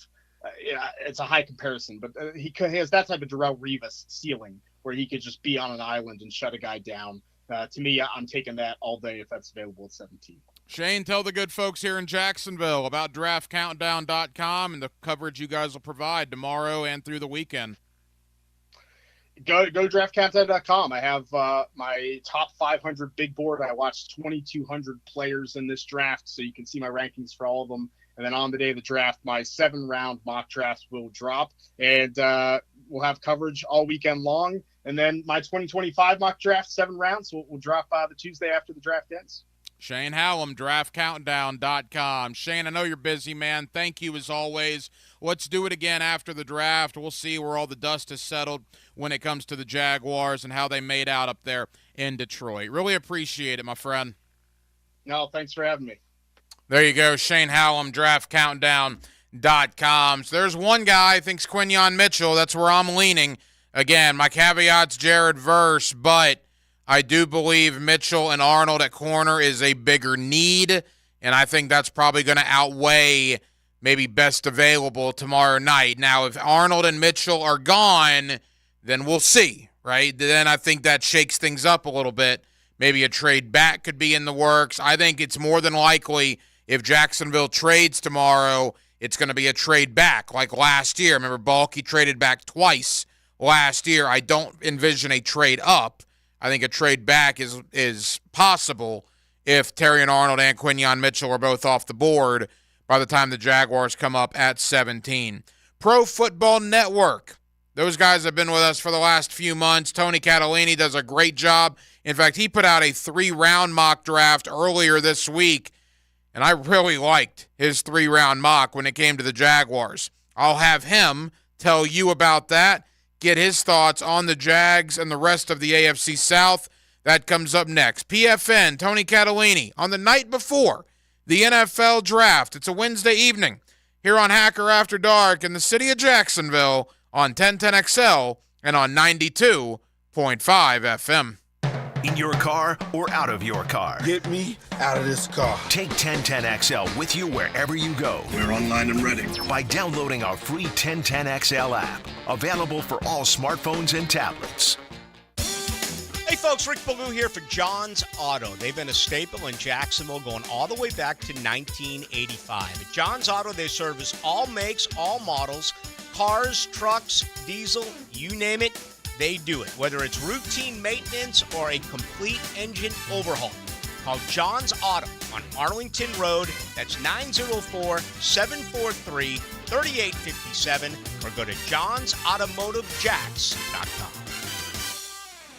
it's a high comparison, but he has that type of Darrelle Revis ceiling where he could just be on an island and shut a guy down. To me, I'm taking that all day if that's available at 17. Shane, tell the good folks here in Jacksonville about draftcountdown.com and the coverage you guys will provide tomorrow and through the weekend. Go to draftcountdown.com. I have my top 500 big board. I watched 2,200 players in this draft, so you can see my rankings for all of them. And then on the day of the draft, my 7-round mock draft will drop, and we'll have coverage all weekend long. And then my 2025 mock draft, 7 rounds, will drop the Tuesday after the draft ends. Shane Hallam, draftcountdown.com. Shane, I know you're busy, man. Thank you as always. Let's do it again after the draft. We'll see where all the dust has settled when it comes to the Jaguars and how they made out up there in Detroit. Really appreciate it, my friend. No, thanks for having me. There you go, Shane Hallam, draftcountdown.com. So there's one guy who thinks Quinyon Mitchell. That's where I'm leaning. Again, my caveat's Jared Verse, but I do believe Mitchell and Arnold at corner is a bigger need, and I think that's probably going to outweigh maybe best available tomorrow night. Now, if Arnold and Mitchell are gone, then we'll see, right? Then I think that shakes things up a little bit. Maybe a trade back could be in the works. I think it's more than likely if Jacksonville trades tomorrow, it's going to be a trade back like last year. Remember, Balky traded back twice last year. I don't envision a trade up. I think a trade back is possible if Terrion Arnold and Quinyon Mitchell are both off the board by the time the Jaguars come up at 17. Pro Football Network. Those guys have been with us for the last few months. Tony Catalini does a great job. In fact, he put out a 3-round mock draft earlier this week, and I really liked his 3-round mock when it came to the Jaguars. I'll have him tell you about that. Get his thoughts on the Jags and the rest of the AFC South. That comes up next. PFN, Tony Catalini, on the night before the NFL Draft. It's a Wednesday evening here on Hacker After Dark in the city of Jacksonville on 1010XL and on 92.5 FM. In your car or out of your car. Get me out of this car. Take 1010XL with you wherever you go. We're online and ready. By downloading our free 1010XL app. Available for all smartphones and tablets. Hey folks, Rick Ballou here for John's Auto. They've been a staple in Jacksonville going all the way back to 1985. At John's Auto, they service all makes, all models, cars, trucks, diesel, you name it. They do it, whether it's routine maintenance or a complete engine overhaul. Call John's Auto on Arlington Road. That's 904-743-3857 or go to johnsautomotivejacks.com.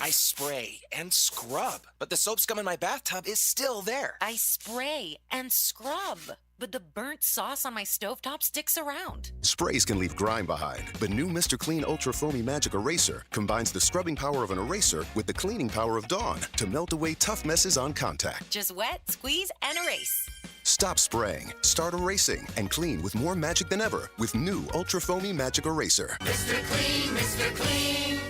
I spray and scrub, but the soap scum in my bathtub is still there. I spray and scrub, but the burnt sauce on my stovetop sticks around. Sprays can leave grime behind, but new Mr. Clean Ultra Foamy Magic Eraser combines the scrubbing power of an eraser with the cleaning power of Dawn to melt away tough messes on contact. Just wet, squeeze, and erase. Stop spraying, start erasing, and clean with more magic than ever with new Ultra Foamy Magic Eraser. Mr. Clean, Mr. Clean.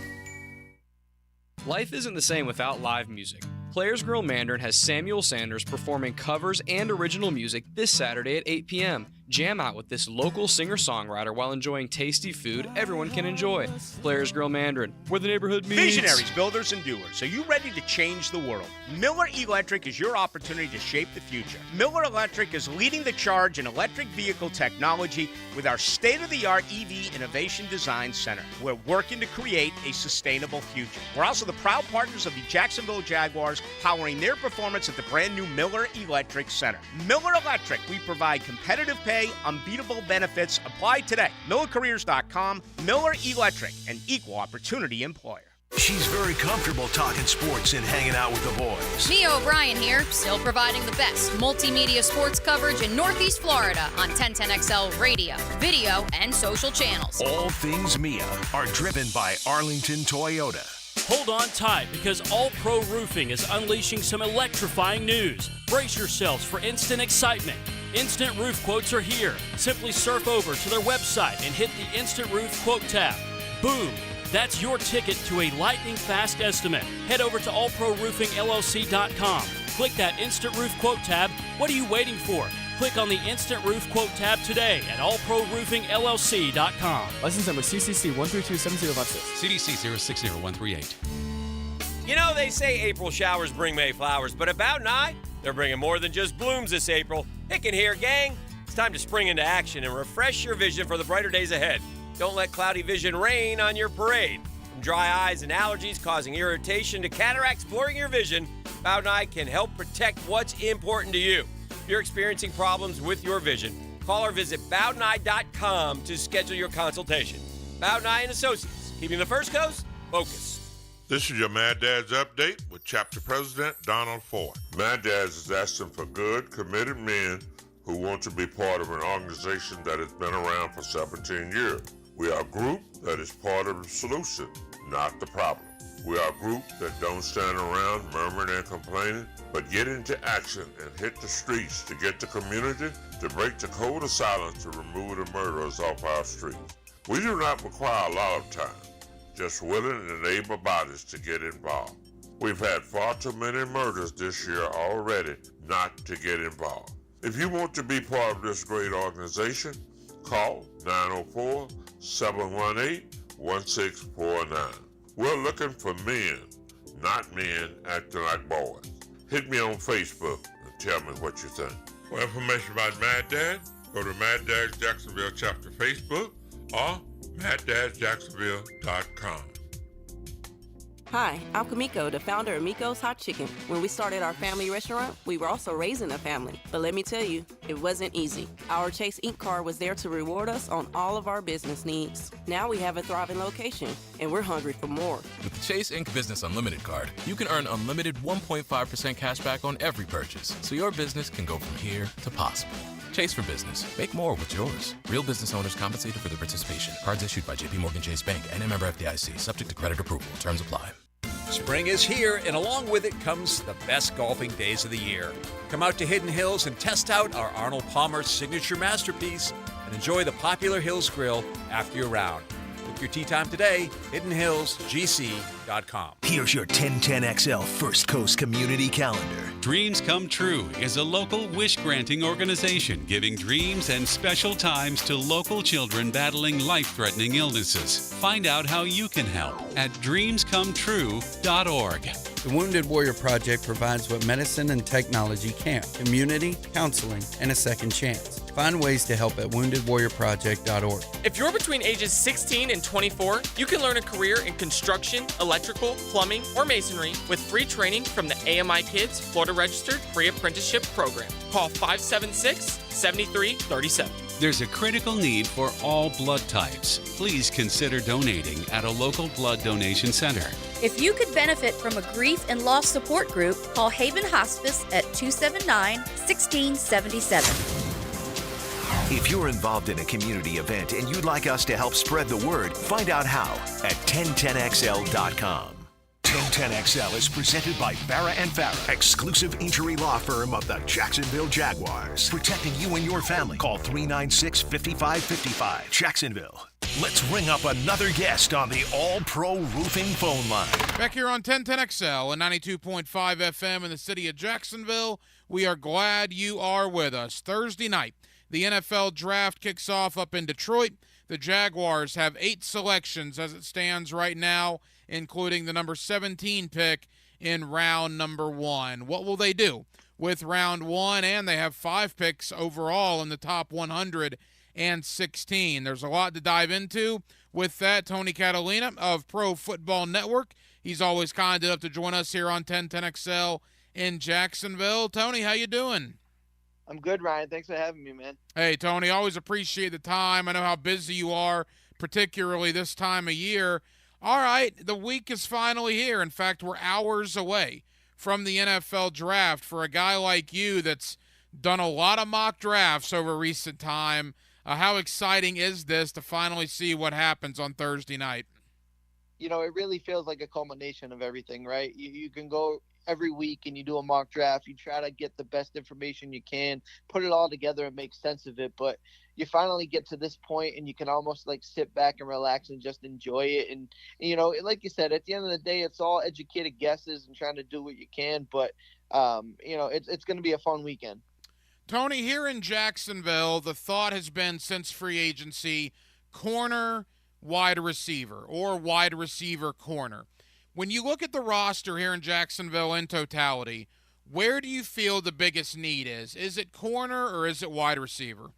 Life isn't the same without live music. Players Grill Mandarin has Samuel Sanders performing covers and original music this Saturday at 8 p.m. Jam out with this local singer-songwriter while enjoying tasty food everyone can enjoy. Players Grill Mandarin, where the neighborhood meets. Visionaries, builders, and doers. Are you ready to change the world? Miller Electric is your opportunity to shape the future. Miller Electric is leading the charge in electric vehicle technology with our state-of-the-art EV Innovation Design Center. We're working to create a sustainable future. We're also the proud partners of the Jacksonville Jaguars, powering their performance at the brand new Miller Electric Center. Miller Electric, we provide competitive pay, unbeatable benefits. Apply today. MillerCareers.com. Miller Electric, an equal opportunity employer. She's very comfortable talking sports and hanging out with the boys. Mia O'Brien here, still providing the best multimedia sports coverage in Northeast Florida on 1010XL radio, video, and social channels. All things Mia are driven by Arlington Toyota. Hold on tight because All Pro Roofing is unleashing some electrifying news. Brace yourselves for instant excitement. Instant roof quotes are here. Simply surf over to their website and hit the Instant Roof Quote tab. Boom! That's your ticket to a lightning-fast estimate. Head over to allproroofingllc.com. Click that Instant Roof Quote tab. What are you waiting for? Click on the Instant Roof Quote tab today at allproroofingllc.com. License number CCC 1327056. CDC 060138. You know, they say April showers bring May flowers, but about Nye, they're bringing more than just blooms this April. Hick and here, gang. It's time to spring into action and refresh your vision for the brighter days ahead. Don't let cloudy vision rain on your parade. From dry eyes and allergies causing irritation to cataracts blurring your vision, Bowden Eye can help protect what's important to you. If you're experiencing problems with your vision, call or visit BowdenEye.com to schedule your consultation. Bowden Eye and Associates, keeping the First Coast focused. This is your Mad Dads Update with Chapter President Donald Ford. Mad Dads is asking for good, committed men who want to be part of an organization that has been around for 17 years. We are a group that is part of the solution, not the problem. We are a group that don't stand around murmuring and complaining, but get into action and hit the streets to get the community to break the code of silence to remove the murderers off our streets. We do not require a lot of time, just willing and able bodies to get involved. We've had far too many murders this year already not to get involved. If you want to be part of this great organization, call 904-718-1649. We're looking for men, not men acting like boys. Hit me on Facebook and tell me what you think. For information about Mad Dad, go to Mad Dad's Jacksonville Chapter Facebook or MadDadsJacksonville.com. Hi, I'm Kamiko, the founder of Miko's Hot Chicken. When we started our family restaurant, we were also raising a family. But let me tell you, it wasn't easy. Our Chase Inc. card was there to reward us on all of our business needs. Now we have a thriving location, and we're hungry for more. With the Chase Inc. Business Unlimited card, you can earn unlimited 1.5% cash back on every purchase, so your business can go from here to possible. Chase for Business. Make more with yours. Real business owners compensated for their participation. Cards issued by JPMorgan Chase Bank and a member FDIC. Subject to credit approval. Terms apply. Spring is here, and along with it comes the best golfing days of the year. Come out to Hidden Hills and test out our Arnold Palmer signature masterpiece and enjoy the popular Hills Grill after your round. Book your tee time today, hiddenhillsgc.com. Here's your 1010XL First Coast Community Calendar. Dreams Come True is a local wish-granting organization giving dreams and special times to local children battling life-threatening illnesses. Find out how you can help at dreamscometrue.org. The Wounded Warrior Project provides what medicine and technology can't: community, counseling, and a second chance. Find ways to help at woundedwarriorproject.org. If you're between ages 16 and 24, you can learn a career in construction, electrical, plumbing, or masonry with free training from the AMI Kids Florida Registered Free Apprenticeship Program. Call 576-7337. There's a critical need for all blood types. Please consider donating at a local blood donation center. If you could benefit from a grief and loss support group, call Haven Hospice at 279-1677. If you're involved in a community event and you'd like us to help spread the word, find out how at 1010XL.com. 1010XL is presented by Farah and Farah, exclusive injury law firm of the Jacksonville Jaguars. Protecting you and your family. Call 396-5555. Jacksonville. Let's ring up another guest on the All-Pro Roofing phone line. Back here on 1010XL and 92.5 FM in the city of Jacksonville, we are glad you are with us. Thursday night, the NFL draft kicks off up in Detroit. The Jaguars have 8 selections as it stands right now, including the number 17 pick in round number 1. What will they do with round 1? And they have 5 picks overall in the top 116. There's a lot to dive into with that. Tony Catalina of Pro Football Network. He's always kind enough to join us here on 1010XL in Jacksonville. Tony, how you doing? I'm good, Ryan. Thanks for having me, man. Hey, Tony, always appreciate the time. I know how busy you are, particularly this time of year. All right, the week is finally here. In fact, we're hours away from the NFL draft. For a guy like you that's done a lot of mock drafts over recent time, how exciting is this to finally see what happens on Thursday night? it really feels like a culmination of everything, right? You can go every week and you do a mock draft. You try to get the best information you can, put it all together and make sense of it. But you finally get to this point and you can almost like sit back and relax and just enjoy it. And like you said, at the end of the day, it's all educated guesses and trying to do what you can. But, it's going to be a fun weekend. Tony, here in Jacksonville, the thought has been since free agency, corner, wide receiver, or wide receiver corner. When you look at the roster here in Jacksonville in totality, where do you feel the biggest need is? Is it corner or is it wide receiver?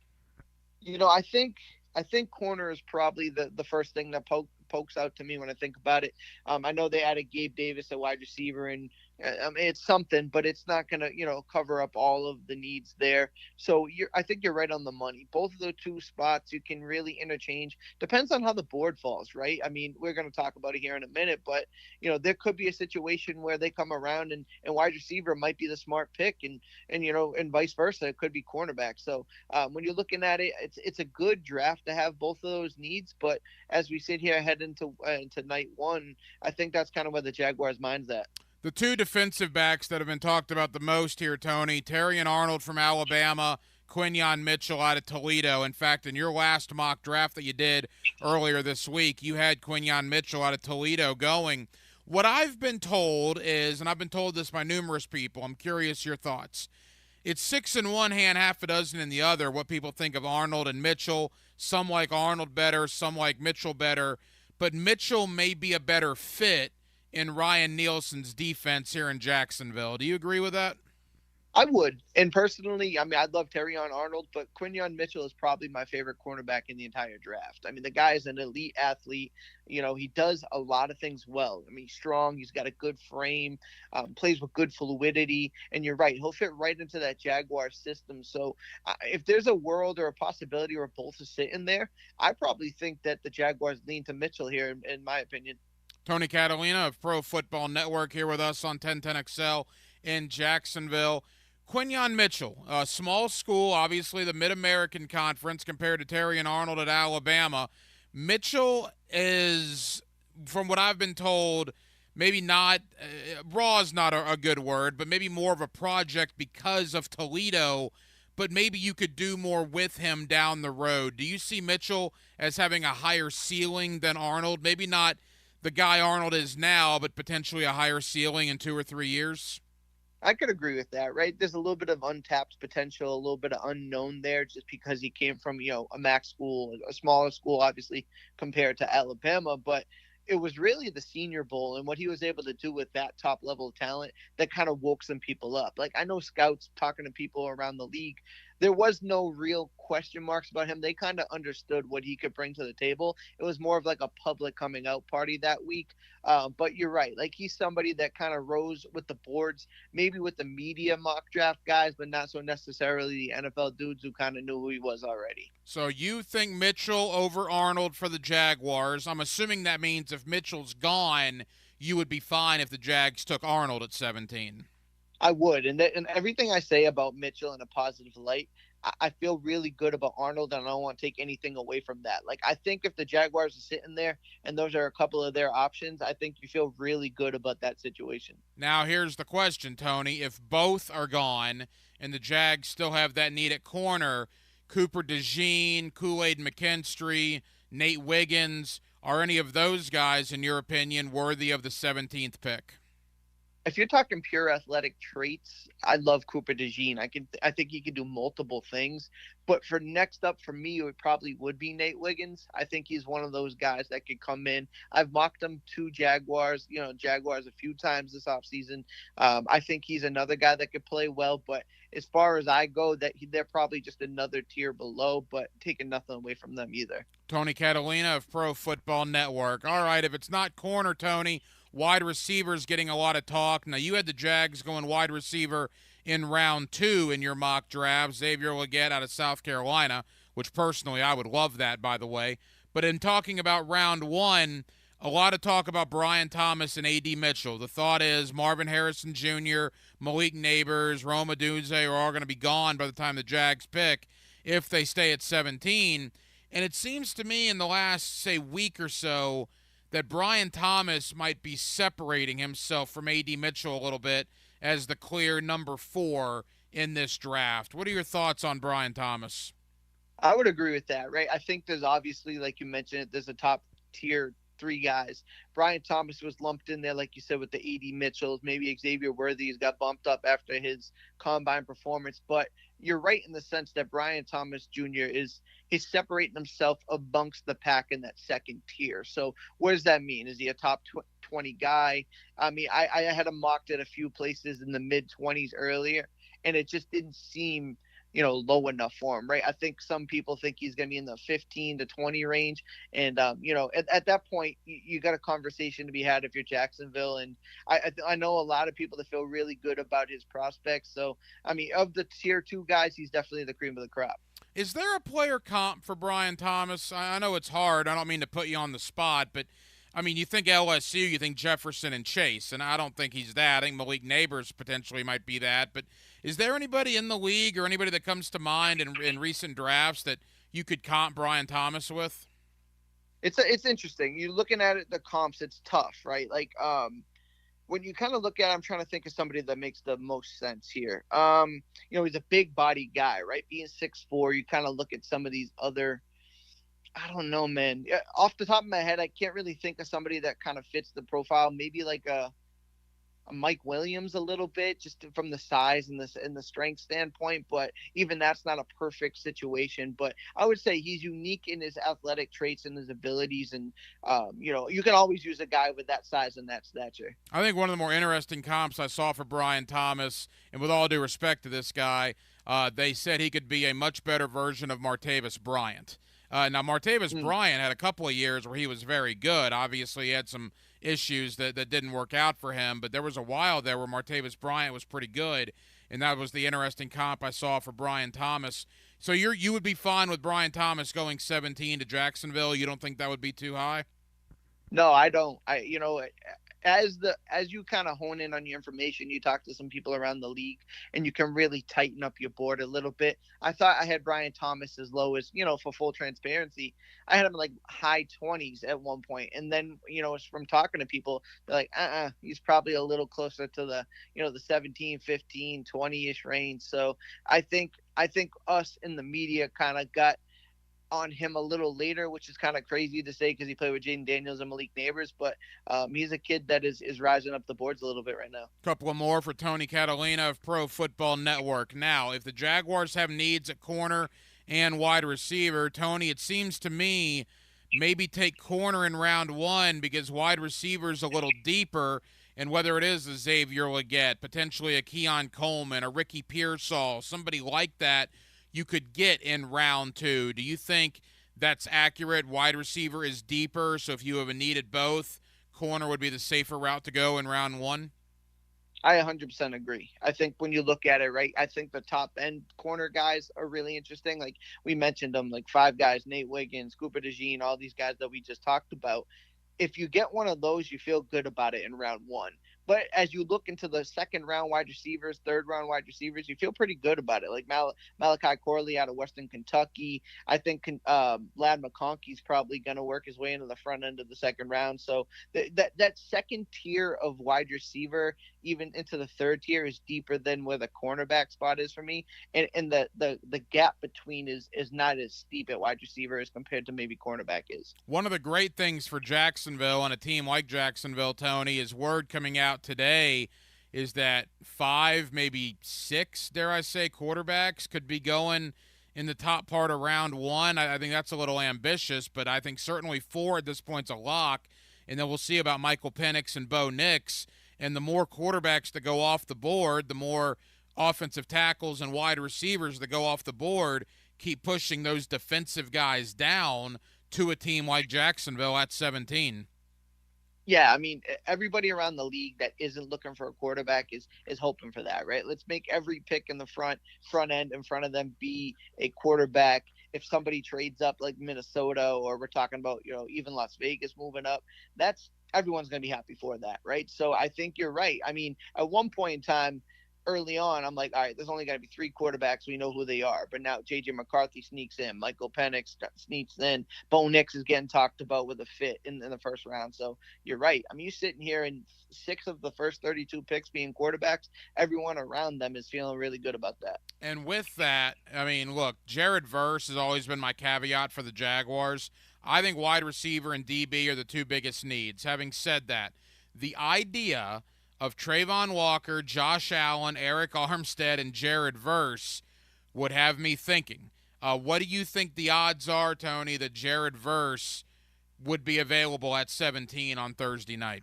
I think corner is probably the first thing that pokes out to me when I think about it. I know they added Gabe Davis at wide receiver, and it's something, but it's not going to, cover up all of the needs there. So I think you're right on the money. Both of the two spots you can really interchange. Depends on how the board falls, right? I mean, we're going to talk about it here in a minute, but, there could be a situation where they come around and wide receiver might be the smart pick and vice versa. It could be cornerback. So when you're looking at it, it's a good draft to have both of those needs. But as we sit here head into night one, I think that's kind of where the Jaguars' mind's at. The two defensive backs that have been talked about the most here, Tony, Terrion Arnold from Alabama, Quinyon Mitchell out of Toledo. In fact, in your last mock draft that you did earlier this week, you had Quinyon Mitchell out of Toledo going. What I've been told is, and I've been told this by numerous people, I'm curious your thoughts. It's 6 in one hand, half a dozen in the other, what people think of Arnold and Mitchell. Some like Arnold better, some like Mitchell better. But Mitchell may be a better fit in Ryan Nielsen's defense here in Jacksonville. Do you agree with that? I would. And personally, I mean, I'd love Terrion Arnold, but Quinyon Mitchell is probably my favorite cornerback in the entire draft. I mean, the guy is an elite athlete. He does a lot of things well. I mean, he's strong. He's got a good frame, plays with good fluidity. And you're right. He'll fit right into that Jaguar system. So if there's a world or a possibility where both is sitting there, I probably think that the Jaguars lean to Mitchell here, in my opinion. Tony Catalina of Pro Football Network here with us on 1010XL in Jacksonville. Quinyon Mitchell, a small school, obviously the Mid-American Conference compared to Terrion Arnold at Alabama. Mitchell is, from what I've been told, maybe not, raw is not a good word, but maybe more of a project because of Toledo, but maybe you could do more with him down the road. Do you see Mitchell as having a higher ceiling than Arnold? Maybe not the guy Arnold is now, but potentially a higher ceiling in 2 or 3 years? I could agree with that, right? There's a little bit of untapped potential, a little bit of unknown there just because he came from, a MAC school, a smaller school, obviously, compared to Alabama. But it was really the Senior Bowl and what he was able to do with that top level of talent that kind of woke some people up. Like, I know scouts talking to people around the league, there was no real question marks about him. They kind of understood what he could bring to the table. It was more of like a public coming out party that week. But you're right. Like, he's somebody that kind of rose with the boards, maybe with the media mock draft guys, but not so necessarily the NFL dudes who kind of knew who he was already. So you think Mitchell over Arnold for the Jaguars. I'm assuming that means if Mitchell's gone, you would be fine if the Jags took Arnold at 17. I would. And everything I say about Mitchell in a positive light, I feel really good about Arnold, and I don't want to take anything away from that. Like, I think if the Jaguars are sitting there and those are a couple of their options, I think you feel really good about that situation. Now, here's the question, Tony. If both are gone and the Jags still have that need at corner, Cooper DeJean, Kool-Aid McKinstry, Nate Wiggins, are any of those guys, in your opinion, worthy of the 17th pick? If you're talking pure athletic traits, I love Cooper DeJean. I think he can do multiple things. But for next up for me, it probably would be Nate Wiggins. I think he's one of those guys that could come in. I've mocked him to Jaguars a few times this offseason. I think he's another guy that could play well. But as far as I go, they're probably just another tier below, but taking nothing away from them either. Tony Catalina of Pro Football Network. All right, if it's not corner, Tony, wide receivers getting a lot of talk. Now, you had the Jags going wide receiver in round 2 in your mock draft. Xavier Legette out of South Carolina, which personally I would love that, by the way. But in talking about round 1, a lot of talk about Brian Thomas and A.D. Mitchell. The thought is Marvin Harrison Jr., Malik Neighbors, Rome Odunze are all going to be gone by the time the Jags pick if they stay at 17. And it seems to me in the last, say, week or so that Brian Thomas might be separating himself from A.D. Mitchell a little bit as the clear number 4 in this draft. What are your thoughts on Brian Thomas? I would agree with that, right? I think there's obviously, like you mentioned, there's a top tier 3 guys. Brian Thomas was lumped in there, like you said, with the A.D. Mitchells. Maybe Xavier Worthy's got bumped up after his combine performance. But you're right in the sense that Brian Thomas Jr. he's separating himself amongst the pack in that second tier. So what does that mean? Is he a top 20 guy? I mean, I had him mocked at a few places in the mid-20s earlier, and it just didn't seem low enough for him, right? I think some people think he's going to be in the 15 to 20 range. And, at that point, you got a conversation to be had if you're Jacksonville. And I know a lot of people that feel really good about his prospects. So, I mean, of the tier 2 guys, he's definitely the cream of the crop. Is there a player comp for Brian Thomas? I know it's hard. I don't mean to put you on the spot, but I mean, you think LSU, you think Jefferson and Chase, and I don't think he's that. I think Malik Neighbors potentially might be that. But is there anybody in the league or anybody that comes to mind in recent drafts that you could comp Brian Thomas with? It's interesting. You're looking at it, the comps, it's tough, right? Like, when you kind of look at it, I'm trying to think of somebody that makes the most sense here. He's a big body guy, right? Being 6'4", you kind of look at some of these other, I don't know, man. Off the top of my head, I can't really think of somebody that kind of fits the profile. Maybe like a Mike Williams a little bit, just from the size and the strength standpoint. But even that's not a perfect situation. But I would say he's unique in his athletic traits and his abilities. And, you can always use a guy with that size and that stature. I think one of the more interesting comps I saw for Brian Thomas, and with all due respect to this guy, they said he could be a much better version of Martavis Bryant. Now, Martavis Bryant had a couple of years where he was very good. Obviously, he had some issues that didn't work out for him, but there was a while there where Martavis Bryant was pretty good, and that was the interesting comp I saw for Brian Thomas. So you would be fine with Brian Thomas going 17 to Jacksonville? You don't think that would be too high? No, I don't. As you kind of hone in on your information, you talk to some people around the league, and you can really tighten up your board a little bit. I thought I had Brian Thomas as low as, for full transparency, I had him like high 20s at one point. And then, from talking to people, they're like, he's probably a little closer to the, the 17, 15, 20-ish range. So I think us in the media kind of got on him a little later, which is kind of crazy to say because he played with Jaden Daniels and Malik Neighbors, but he's a kid that is rising up the boards a little bit right now. Couple of more for Tony Catalina of Pro Football Network. Now, if the Jaguars have needs at corner and wide receiver, Tony, it seems to me maybe take corner in round 1 because wide receiver is a little deeper, and whether it is a Xavier Legette, potentially a Keon Coleman, a Ricky Pearsall, somebody like that, you could get in round 2. Do you think that's accurate? Wide receiver is deeper, so if you have a need at both, corner would be the safer route to go in round 1? I 100% agree. I think when you look at it, right, I think the top end corner guys are really interesting. Like we mentioned them, like 5 guys, Nate Wiggins, Cooper DeJean, all these guys that we just talked about. If you get one of those, you feel good about it in round 1. But as you look into the second round wide receivers, third round wide receivers, you feel pretty good about it. Like Malachi Corley out of Western Kentucky. I think Lad McConkey's probably going to work his way into the front end of the second round. So that second tier of wide receiver, even into the third tier, is deeper than where the cornerback spot is for me. And the gap between is not as steep at wide receiver as compared to maybe cornerback is. One of the great things for Jacksonville and a team like Jacksonville, Tony, is word coming out today is that 5, maybe 6, dare I say, quarterbacks could be going in the top part of round 1. I think that's a little ambitious, but I think certainly 4 at this point's a lock. And then we'll see about Michael Penix and Bo Nix. And the more quarterbacks that go off the board, the more offensive tackles and wide receivers that go off the board keep pushing those defensive guys down to a team like Jacksonville at 17. Yeah, I mean, everybody around the league that isn't looking for a quarterback is hoping for that, right? Let's make every pick in the front end in front of them be a quarterback. If somebody trades up like Minnesota, or we're talking about, even Las Vegas moving up, everyone's going to be happy for that, right? So I think you're right. I mean, at one point in time, early on, I'm like, all right, there's only got to be 3 quarterbacks. We know who they are. But now J.J. McCarthy sneaks in. Michael Penix sneaks in. Bo Nix is getting talked about with a fit in the first round. So you're right. I mean, you're sitting here and 6 of the first 32 picks being quarterbacks. Everyone around them is feeling really good about that. And with that, I mean, look, Jared Verse has always been my caveat for the Jaguars. I think wide receiver and DB are the 2 biggest needs. Having said that, the idea of Trayvon Walker, Josh Allen, Eric Armstead, and Jared Verse would have me thinking. What do you think the odds are, Tony, that Jared Verse would be available at 17 on Thursday night?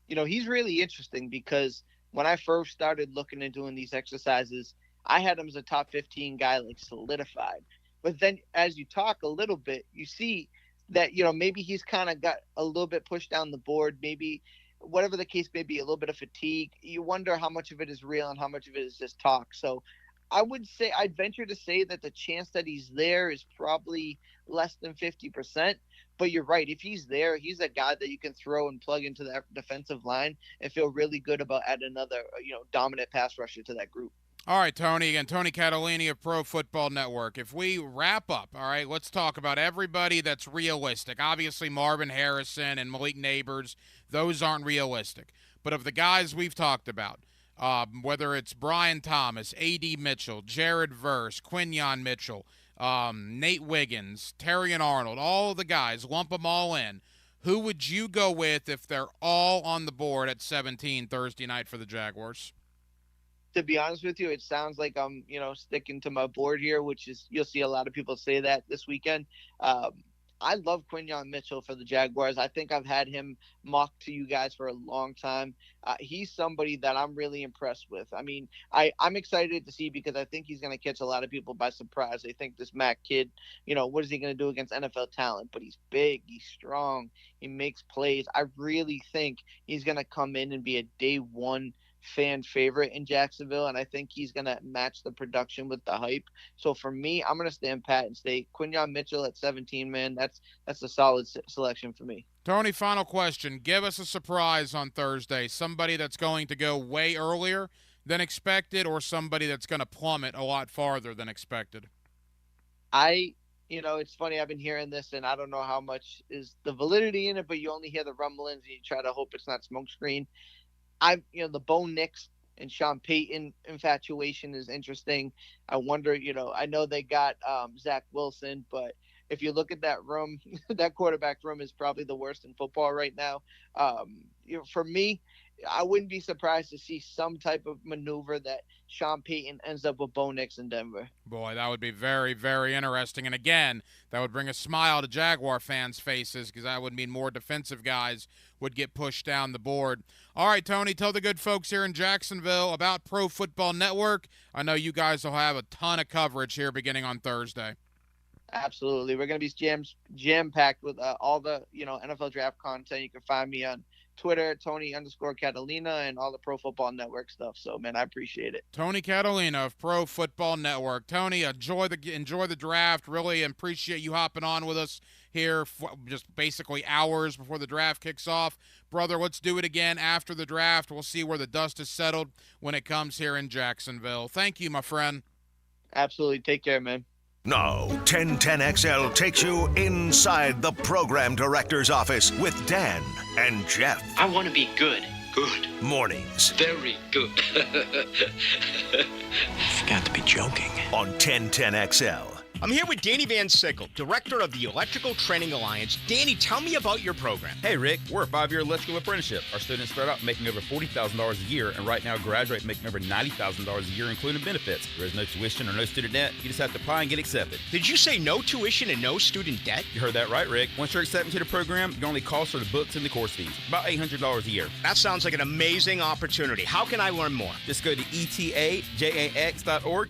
You know, he's really interesting because when I first started looking and doing these exercises, I had him as a top 15 guy, like solidified. But then as you talk a little bit, you see that, you know, maybe he's kind of got a little bit pushed down the board, maybe whatever the case may be, a little bit of fatigue. You wonder how much of it is real and how much of it is just talk. So I'd venture to say that the chance that he's there is probably less than 50%. But you're right. If he's there, he's a guy that you can throw and plug into that defensive line and feel really good about adding another, dominant pass rusher to that group. All right, Tony. Again, Tony Catalini of Pro Football Network. If we wrap up, all right, let's talk about everybody that's realistic. Obviously, Marvin Harrison and Malik Neighbors, those aren't realistic. But of the guys we've talked about, whether it's Brian Thomas, A.D. Mitchell, Jared Verse, Quinyon Mitchell, Nate Wiggins, Terrion Arnold, all the guys, lump them all in. Who would you go with if they're all on the board at 17 Thursday night for the Jaguars? To be honest with you, it sounds like I'm, sticking to my board here, which is, you'll see a lot of people say that this weekend. I love Quinyon Mitchell for the Jaguars. I think I've had him mocked to you guys for a long time. He's somebody that I'm really impressed with. I mean, I'm excited to see because I think he's going to catch a lot of people by surprise. They think this Mac kid, what is he going to do against NFL talent? But he's big, he's strong, he makes plays. I really think he's going to come in and be a day one fan favorite in Jacksonville, and I think he's going to match the production with the hype. So for me, I'm going to stand pat and say Quinyon Mitchell at 17, man. That's a solid selection for me. Tony, final question. Give us a surprise on Thursday. Somebody that's going to go way earlier than expected or somebody that's going to plummet a lot farther than expected? It's funny. I've been hearing this, and I don't know how much is the validity in it, but you only hear the rumblings, and you try to hope it's not smokescreen. The Bo Nix and Sean Payton infatuation is interesting. I wonder, I know they got Zach Wilson, but if you look at that room, that quarterback room is probably the worst in football right now. For me, I wouldn't be surprised to see some type of maneuver that Sean Payton ends up with Bo Nix in Denver. Boy, that would be very, very interesting. And again, that would bring a smile to Jaguar fans' faces because that would mean more defensive guys would get pushed down the board. All right, Tony, tell the good folks here in Jacksonville about Pro Football Network. I know you guys will have a ton of coverage here beginning on Thursday. Absolutely. We're going to be jam-packed with all the, NFL draft content. You can find me on Twitter, Tony_Catalina, and all the Pro Football Network stuff. So, man, I appreciate it. Tony Catalina of Pro Football Network. Tony, enjoy the draft. Really appreciate you hopping on with us here for just basically hours before the draft kicks off. Brother, let's do it again after the draft. We'll see where the dust is settled when it comes here in Jacksonville. Thank you, my friend. Absolutely. Take care, man. Now, 1010XL takes you inside the program director's office with Dan and Jeff. I want to be good. Good. Mornings. Very good. You've got to be joking. On 1010XL. I'm here with Danny Van Sickle, director of the Electrical Training Alliance. Danny, tell me about your program. Hey, Rick, we're a 5-year electrical apprenticeship. Our students start out making over $40,000 a year, and right now graduate making over $90,000 a year, including benefits. There is no tuition or no student debt. You just have to apply and get accepted. Did you say no tuition and no student debt? You heard that right, Rick. Once you're accepted to the program, your only cost are the books and the course fees. About $800 a year. That sounds like an amazing opportunity. How can I learn more? Just go to etajax.org,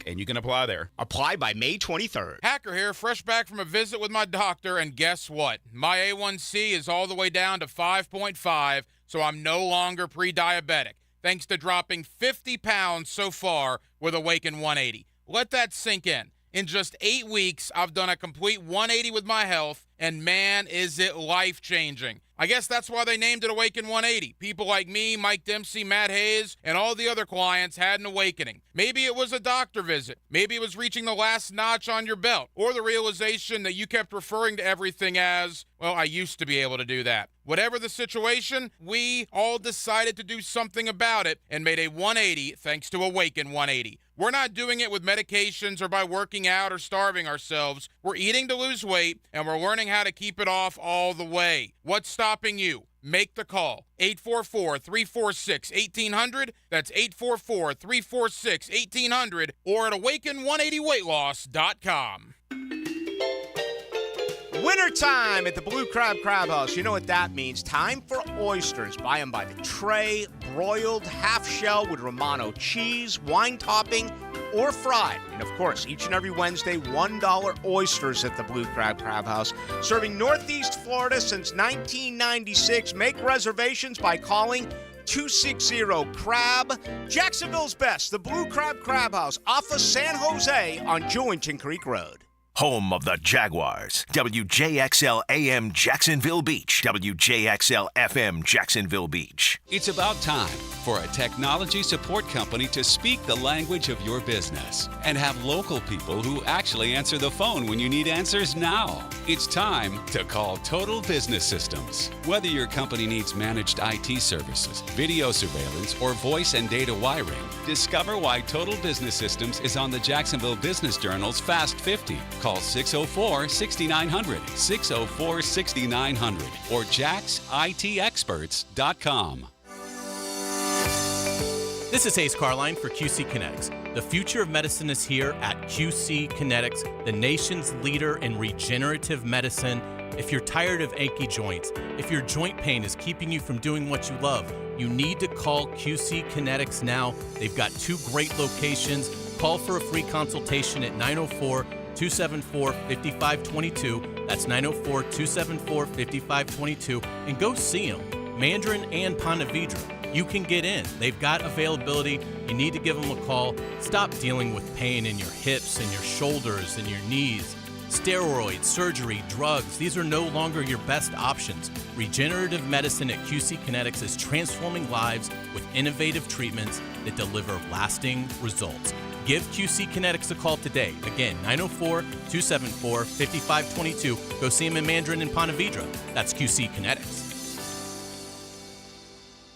and you can apply there. Apply by May 23rd. Hacker here, fresh back from a visit with my doctor, and guess what? My A1C is all the way down to 5.5, so I'm no longer pre-diabetic, thanks to dropping 50 pounds so far with Awaken 180. Let that sink in. In just 8 weeks, I've done a complete 180 with my health, and man, is it life-changing. I guess that's why they named it Awaken 180. People like me, Mike Dempsey, Matt Hayes, and all the other clients had an awakening. Maybe it was a doctor visit. Maybe it was reaching the last notch on your belt, or the realization that you kept referring to everything as, well, I used to be able to do that. Whatever the situation, we all decided to do something about it and made a 180 thanks to Awaken 180. We're not doing it with medications or by working out or starving ourselves. We're eating to lose weight, and we're learning how to keep it off all the way. What's stopping you? Make the call. 844-346-1800. That's 844-346-1800 or at awaken180weightloss.com. Wintertime at the Blue Crab House. You know what that means. Time for oysters. Buy them by the tray, broiled, half shell with Romano cheese, wine topping, or fried. And of course, each and every Wednesday, $1 oysters at the Blue Crab House. Serving Northeast Florida since 1996. Make reservations by calling 260-CRAB. Jacksonville's best, the Blue Crab House, off of San Jose on Jewington Creek Road. Home of the Jaguars. WJXL AM Jacksonville Beach. WJXL FM Jacksonville Beach. It's about time for a technology support company to speak the language of your business and have local people who actually answer the phone when you need answers now. It's time to call Total Business Systems. Whether your company needs managed IT services, video surveillance, or voice and data wiring, discover why Total Business Systems is on the Jacksonville Business Journal's Fast 50. Call 604-6900, 604-6900, or jacksitexperts.com. This is Hayes Carline for QC Kinetics. The future of medicine is here at QC Kinetics, the nation's leader in regenerative medicine. If you're tired of achy joints, if your joint pain is keeping you from doing what you love, you need to call QC Kinetics now. They've got 2 great locations. Call for a free consultation at 904-274-5522. That's 904-274-5522. And go see them, Mandarin and Ponte Vedra. You can get in. They've got availability. You need to give them a call. Stop dealing with pain in your hips and your shoulders and your knees. Steroids, surgery, drugs, these are no longer your best options. Regenerative medicine at QC Kinetics is transforming lives with innovative treatments that deliver lasting results. Give QC Kinetics a call today. Again, 904-274-5522. Go see them in Mandarin and Ponte Vedra. That's QC Kinetics.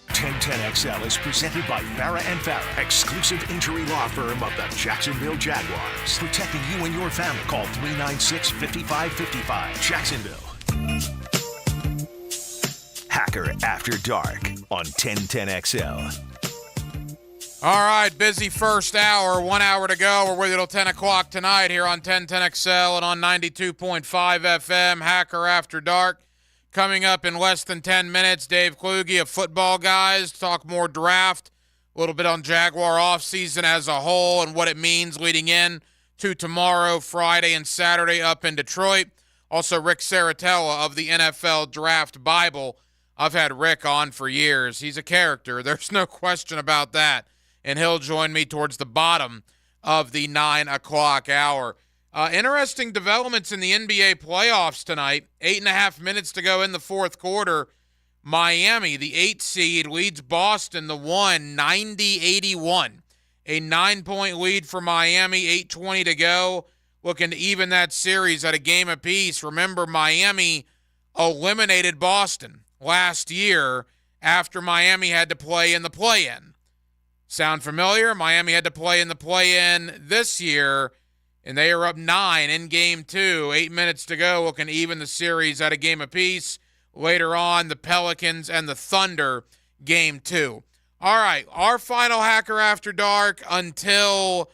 1010XL is presented by Farah & Farah, exclusive injury law firm of the Jacksonville Jaguars. Protecting you and your family. Call 396-5555. Jacksonville. Hacker After Dark on 1010XL. All right, busy first hour, 1 hour to go. We're with you till 10 o'clock tonight here on 1010XL and on 92.5 FM, Hacker After Dark. Coming up in less than 10 minutes, Dave Kluge of Football Guys, talk more draft, a little bit on Jaguar offseason as a whole and what it means leading in to tomorrow, Friday, and Saturday up in Detroit. Also, Rick Saratella of the NFL Draft Bible. I've had Rick on for years. He's a character. There's no question about that. And he'll join me towards the bottom of the 9 o'clock hour. Interesting developments in the NBA playoffs tonight. 8.5 minutes to go in the fourth quarter. Miami, the 8 seed, leads Boston, the 1, 90-81. A 9-point lead for Miami, 8:20 to go. Looking to even that series at a game apiece. Remember, Miami eliminated Boston last year after Miami had to play in the play-in. Sound familiar? Miami had to play in the play-in this year, and they are up 9 in Game 2. 8 minutes to go. Looking to even the series at a game apiece. Later on, the Pelicans and the Thunder, Game 2. All right, our final Hacker After Dark until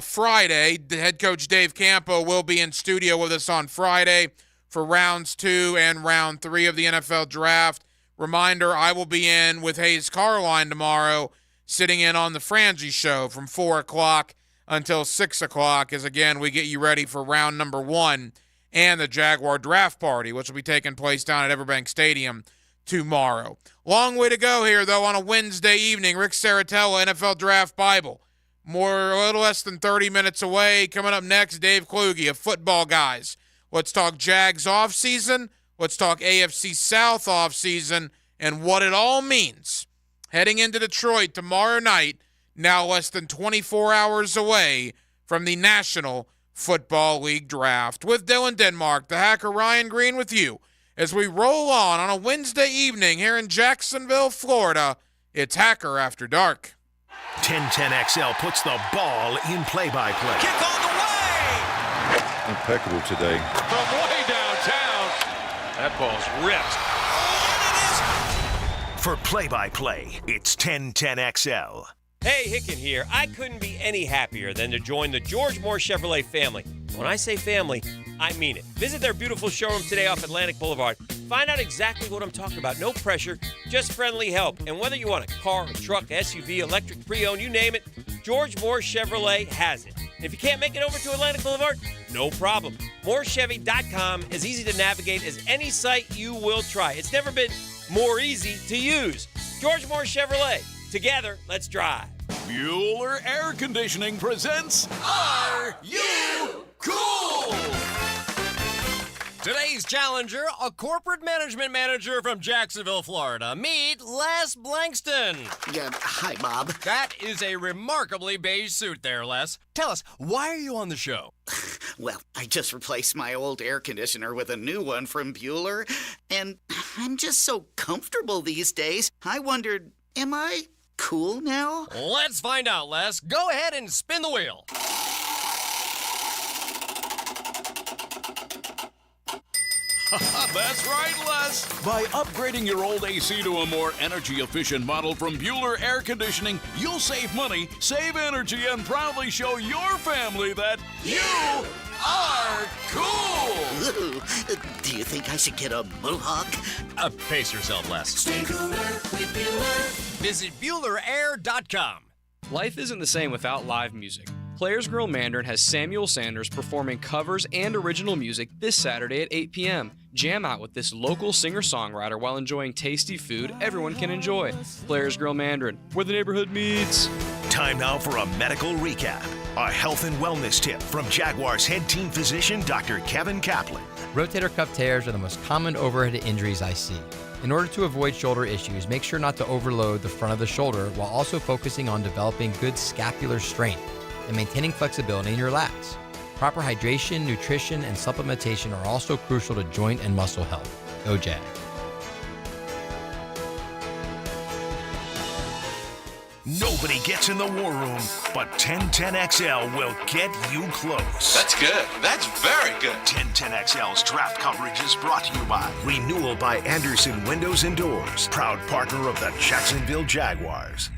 Friday. The head coach Dave Campo will be in studio with us on Friday for rounds 2 and round 3 of the NFL Draft. Reminder, I will be in with Hayes Carline tomorrow, sitting in on the Frangie Show from 4 o'clock until 6 o'clock as, again, we get you ready for round number 1 and the Jaguar Draft Party, which will be taking place down at Everbank Stadium tomorrow. Long way to go here, though, on a Wednesday evening. Rick Saratella, NFL Draft Bible. A little less than 30 minutes away. Coming up next, Dave Kluge of Football Guys. Let's talk Jags offseason. Let's talk AFC South offseason and what it all means. Heading into Detroit tomorrow night, now less than 24 hours away from the National Football League draft. With Dylan Denmark, the hacker Ryan Green with you as we roll on a Wednesday evening here in Jacksonville, Florida. It's Hacker After Dark. 1010XL puts the ball in play-by-play. Kick on the way! Impeccable today. From way downtown. That ball's ripped. For play-by-play, it's 1010XL. Hey, Hicken here. I couldn't be any happier than to join the George Moore Chevrolet family. When I say family, I mean it. Visit their beautiful showroom today off Atlantic Boulevard. Find out exactly what I'm talking about. No pressure, just friendly help. And whether you want a car, a truck, SUV, electric, pre-owned, you name it, George Moore Chevrolet has it. And if you can't make it over to Atlantic Boulevard, no problem. MooreChevy.com is easy to navigate as any site you will try. It's never been more easy to use. George Moore Chevrolet. Together, let's drive. Bueller Air Conditioning presents Are You Cool? Today's challenger, a corporate management manager from Jacksonville, Florida. Meet Les Blankston. Hi, Bob. That is a remarkably beige suit there, Les. Tell us, why are you on the show? Well, I just replaced my old air conditioner with a new one from Bueller, and I'm just so comfortable these days. I wondered, am I cool now? Let's find out, Les. Go ahead and spin the wheel. That's right, Les. By upgrading your old AC to a more energy-efficient model from Bueller Air Conditioning, you'll save money, save energy, and proudly show your family that you are cool. Ooh, do you think I should get a mohawk? Pace yourself, Les. Stay cooler with Bueller. Visit BuellerAir.com. Life isn't the same without live music. Players Grill Mandarin has Samuel Sanders performing covers and original music this Saturday at 8 p.m. Jam out with this local singer-songwriter while enjoying tasty food everyone can enjoy. Players Grill Mandarin, where the neighborhood meets. Time now for a medical recap. A health and wellness tip from Jaguars head team physician Dr. Kevin Kaplan. Rotator cuff tears are the most common overhead injuries I see. In order to avoid shoulder issues, make sure not to overload the front of the shoulder while also focusing on developing good scapular strength and maintaining flexibility in your lats. Proper hydration, nutrition, and supplementation are also crucial to joint and muscle health. Go Jag. Nobody gets in the war room, but 1010XL will get you close. That's good. That's very good. 1010XL's draft coverage is brought to you by Renewal by Anderson Windows and Doors, proud partner of the Jacksonville Jaguars.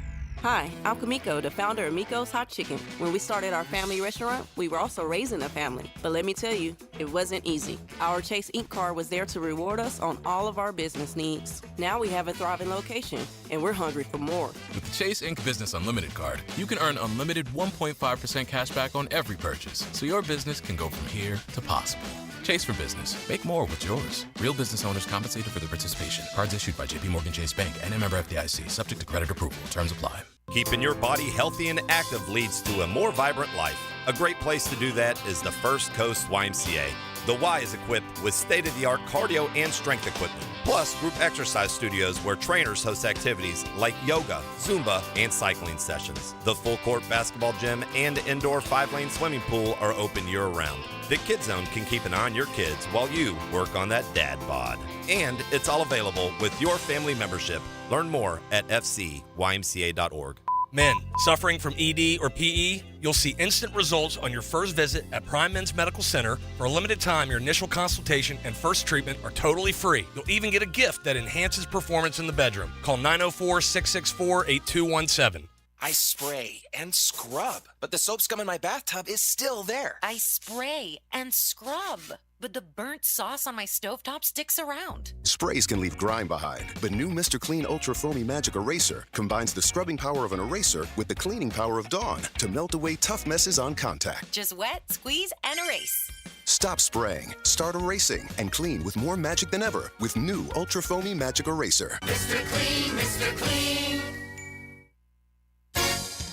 Hi, I'm Kamiko, the founder of Miko's Hot Chicken. When we started our family restaurant, we were also raising a family. But let me tell you, it wasn't easy. Our Chase Ink card was there to reward us on all of our business needs. Now we have a thriving location, and we're hungry for more. With the Chase Ink Business Unlimited card, you can earn unlimited 1.5% cash back on every purchase, so your business can go from here to possible. Chase for business. Make more with yours. Real business owners compensated for their participation. Cards issued by JPMorgan Chase Bank and a member FDIC. Subject to credit approval. Terms apply. Keeping your body healthy and active leads to a more vibrant life. A great place to do that is the First Coast YMCA. The Y is equipped with state-of-the-art cardio and strength equipment, plus group exercise studios where trainers host activities like yoga, Zumba, and cycling sessions. The full-court basketball gym and indoor 5-lane swimming pool are open year-round. The Kid Zone can keep an eye on your kids while you work on that dad bod. And it's all available with your family membership. Learn more at fcymca.org. Men suffering from ED or PE, you'll see instant results on your first visit at Prime Men's Medical Center. For a limited time, your initial consultation and first treatment are totally free. You'll even get a gift that enhances performance in the bedroom. Call 904-664-8217. I spray and scrub, but the soap scum in my bathtub is still there. I spray and scrub, but the burnt sauce on my stovetop sticks around. Sprays can leave grime behind, but new Mr. Clean Ultra Foamy Magic Eraser combines the scrubbing power of an eraser with the cleaning power of Dawn to melt away tough messes on contact. Just wet, squeeze, and erase. Stop spraying, start erasing, and clean with more magic than ever with new Ultra Foamy Magic Eraser. Mr. Clean, Mr. Clean.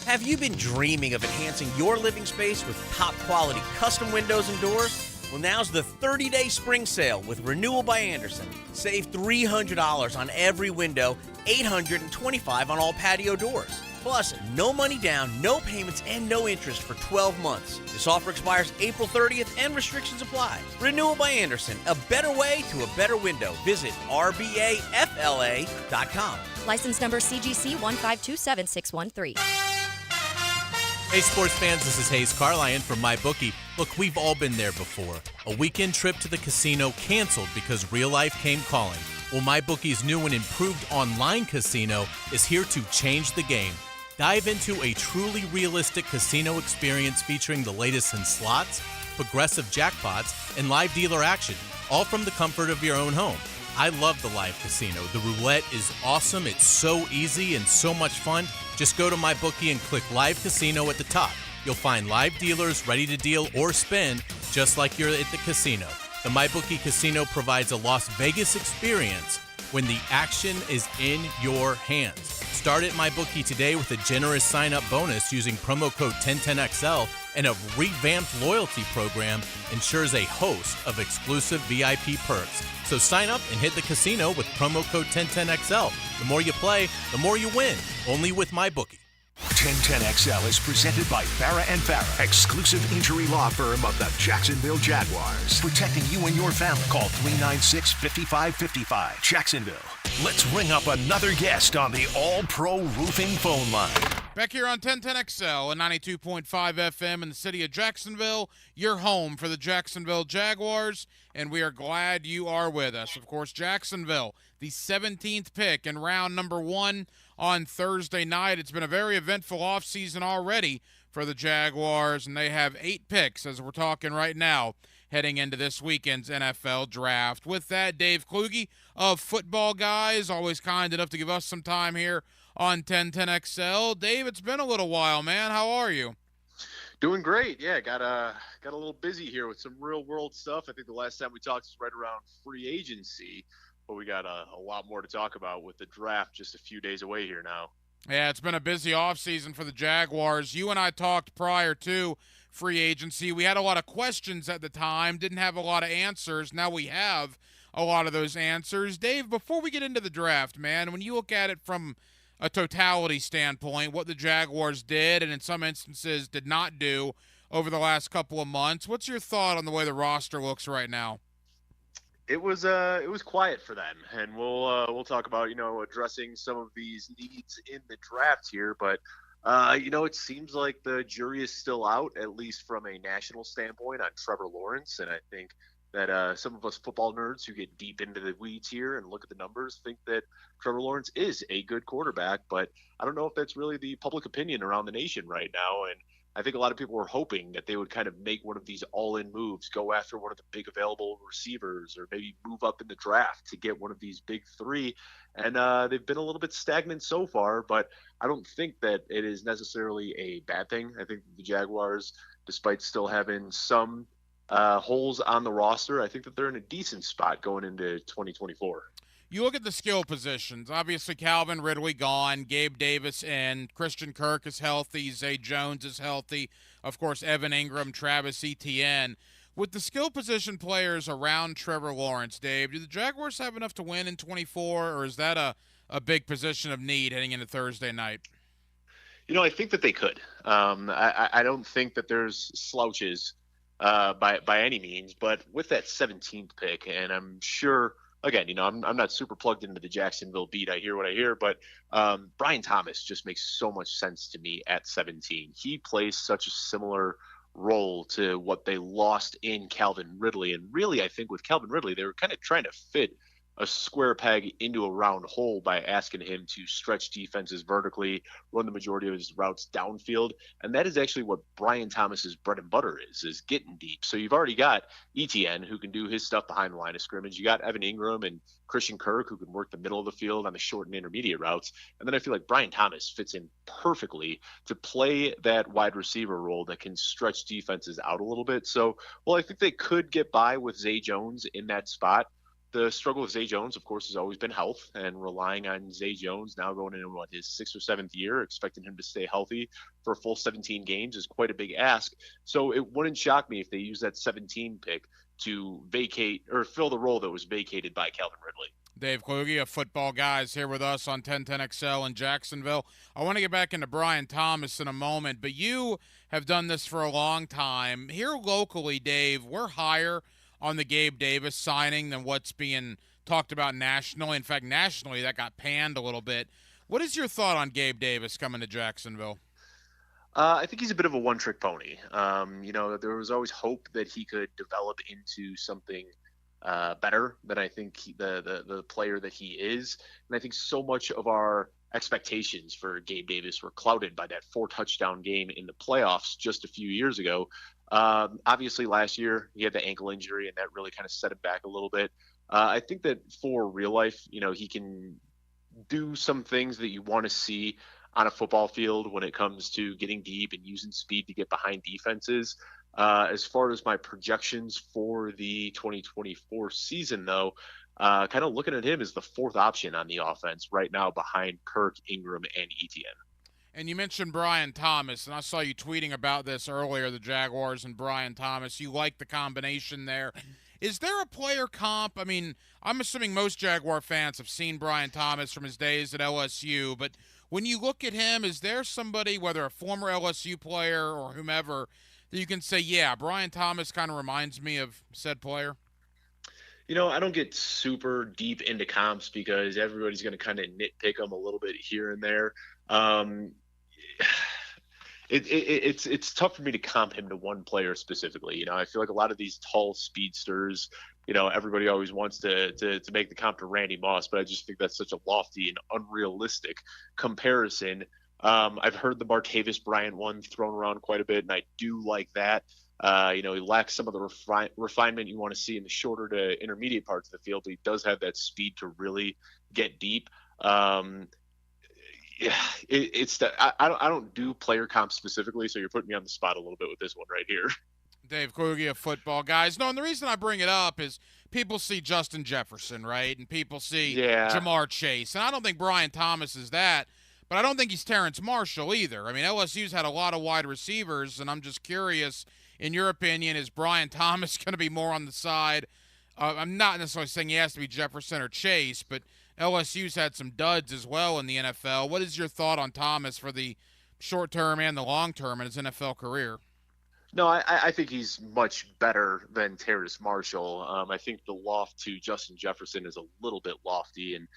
Have you been dreaming of enhancing your living space with top quality custom windows and doors? Well, now's the 30-day spring sale with Renewal by Andersen. Save $300 on every window, $825 on all patio doors. Plus, no money down, no payments, and no interest for 12 months. This offer expires April 30th and restrictions apply. Renewal by Andersen, a better way to a better window. Visit rbafla.com. License number CGC 1527613. Hey, sports fans, this is Hayes Carlyon from MyBookie. Look, we've all been there before. A weekend trip to the casino canceled because real life came calling. Well, MyBookie's new and improved online casino is here to change the game. Dive into a truly realistic casino experience featuring the latest in slots, progressive jackpots, and live dealer action, all from the comfort of your own home. I love the live casino. The roulette is awesome. It's so easy and so much fun. Just go to MyBookie and click Live Casino at the top. You'll find live dealers ready to deal or spin just like you're at the casino. The MyBookie Casino provides a Las Vegas experience when the action is in your hands. Start at MyBookie today with a generous sign-up bonus using promo code 1010XL, and a revamped loyalty program ensures a host of exclusive VIP perks. So sign up and hit the casino with promo code 1010XL. The more you play, the more you win. Only with MyBookie. 1010XL is presented by Farah and Farah, exclusive injury law firm of the Jacksonville Jaguars. Protecting you and your family. Call 396-5555. Jacksonville. Let's ring up another guest on the All-Pro Roofing phone line. Back here on 1010XL and 92.5 FM in the city of Jacksonville, your home for the Jacksonville Jaguars, and we are glad you are with us. Of course, Jacksonville, the 17th pick in round number 1 on Thursday night. It's been a very eventful offseason already for the Jaguars, and they have 8 picks as we're talking right now heading into this weekend's NFL draft. With that, Dave Kluge of Football Guys, always kind enough to give us some time here on 1010XL. Dave, it's been a little while, man. How are you? Doing great. Yeah, got a little busy here with some real world stuff. I think the last time we talked was right around free agency, but we got a lot more to talk about with the draft just a few days away here now. Yeah, it's been a busy offseason for the Jaguars. You and I talked prior to free agency. We had a lot of questions at the time, didn't have a lot of answers. Now we have a lot of those answers. Dave, before we get into the draft, man, when you look at it from a totality standpoint, what the Jaguars did and in some instances did not do over the last couple of months, what's your thought on the way the roster looks right now? It was quiet for them, and we'll talk about addressing some of these needs in the draft here, but it seems like the jury is still out, at least from a national standpoint, on Trevor Lawrence, and I think that some of us football nerds who get deep into the weeds here and look at the numbers think that Trevor Lawrence is a good quarterback, but I don't know if that's really the public opinion around the nation right now. And I think a lot of people were hoping that they would kind of make one of these all-in moves, go after one of the big available receivers, or maybe move up in the draft to get one of these big three. And they've been a little bit stagnant so far, but I don't think that it is necessarily a bad thing. I think the Jaguars, despite still having some holes on the roster, I think that they're in a decent spot going into 2024. You look at the skill positions. Obviously, Calvin Ridley gone, Gabe Davis and Christian Kirk is healthy, Zay Jones is healthy, of course, Evan Ingram, Travis Etienne. With the skill position players around Trevor Lawrence, Dave, do the Jaguars have enough to win in 24, or is that a big position of need heading into Thursday night? I think that they could. I don't think that there's slouches by any means, but with that 17th pick, and I'm sure, again, I'm not super plugged into the Jacksonville beat. I hear what I hear, but Brian Thomas just makes so much sense to me at 17. He plays such a similar role to what they lost in Calvin Ridley, and really, I think with Calvin Ridley, they were kind of trying to fit a square peg into a round hole by asking him to stretch defenses vertically, run the majority of his routes downfield. And that is actually what Brian Thomas's bread and butter is getting deep. So you've already got Etienne, who can do his stuff behind the line of scrimmage. You got Evan Ingram and Christian Kirk, who can work the middle of the field on the short and intermediate routes. And then I feel like Brian Thomas fits in perfectly to play that wide receiver role that can stretch defenses out a little bit. So, I think they could get by with Zay Jones in that spot. the struggle with Zay Jones, of course, has always been health, and relying on Zay Jones now going into his 6th or 7th year, expecting him to stay healthy for a full 17 games is quite a big ask. So it wouldn't shock me if they use that 17 pick to vacate or fill the role that was vacated by Calvin Ridley. Dave Kluge of Football Guys here with us on 1010XL in Jacksonville. I want to get back into Brian Thomas in a moment, but you have done this for a long time. Here locally, Dave, we're higher on the Gabe Davis signing than what's being talked about nationally. In fact, nationally, that got panned a little bit. What is your thought on Gabe Davis coming to Jacksonville? I think he's a bit of a one-trick pony. There was always hope that he could develop into something better than I think the player that he is. And I think so much of our expectations for Gabe Davis were clouded by that 4-touchdown game in the playoffs just a few years ago. Obviously, last year he had the ankle injury, and that really kind of set him back a little bit. I think that for real life, he can do some things that you want to see on a football field when it comes to getting deep and using speed to get behind defenses. As far as my projections for the 2024 season, though, kind of looking at him as the 4th option on the offense right now behind Kirk, Ingram, and Etienne. And you mentioned Brian Thomas, and I saw you tweeting about this earlier, the Jaguars and Brian Thomas. You like the combination there. Is there a player comp? I mean, I'm assuming most Jaguar fans have seen Brian Thomas from his days at LSU, but when you look at him, is there somebody, whether a former LSU player or whomever, that you can say, yeah, Brian Thomas kind of reminds me of said player? I don't get super deep into comps because everybody's going to kind of nitpick them a little bit here and there. It's tough for me to comp him to one player specifically. I feel like a lot of these tall speedsters, everybody always wants to make the comp to Randy Moss, but I just think that's such a lofty and unrealistic comparison. I've heard the Martavis Bryant one thrown around quite a bit, and I do like that. He lacks some of the refinement you want to see in the shorter to intermediate parts of the field, but he does have that speed to really get deep. I don't do player comps specifically, so you're putting me on the spot a little bit with this one right here. Dave Kluge of Football Guys. No, and the reason I bring it up is people see Justin Jefferson, right? And people see Jamar Chase. And I don't think Brian Thomas is that, but I don't think he's Terrence Marshall either. I mean, LSU's had a lot of wide receivers, and I'm just curious, in your opinion, is Brian Thomas going to be more on the side? I'm not necessarily saying he has to be Jefferson or Chase, but LSU's had some duds as well in the NFL. What is your thought on Thomas for the short term and the long term in his NFL career? No, I think he's much better than Terrace Marshall. I think the loft to Justin Jefferson is a little bit lofty. And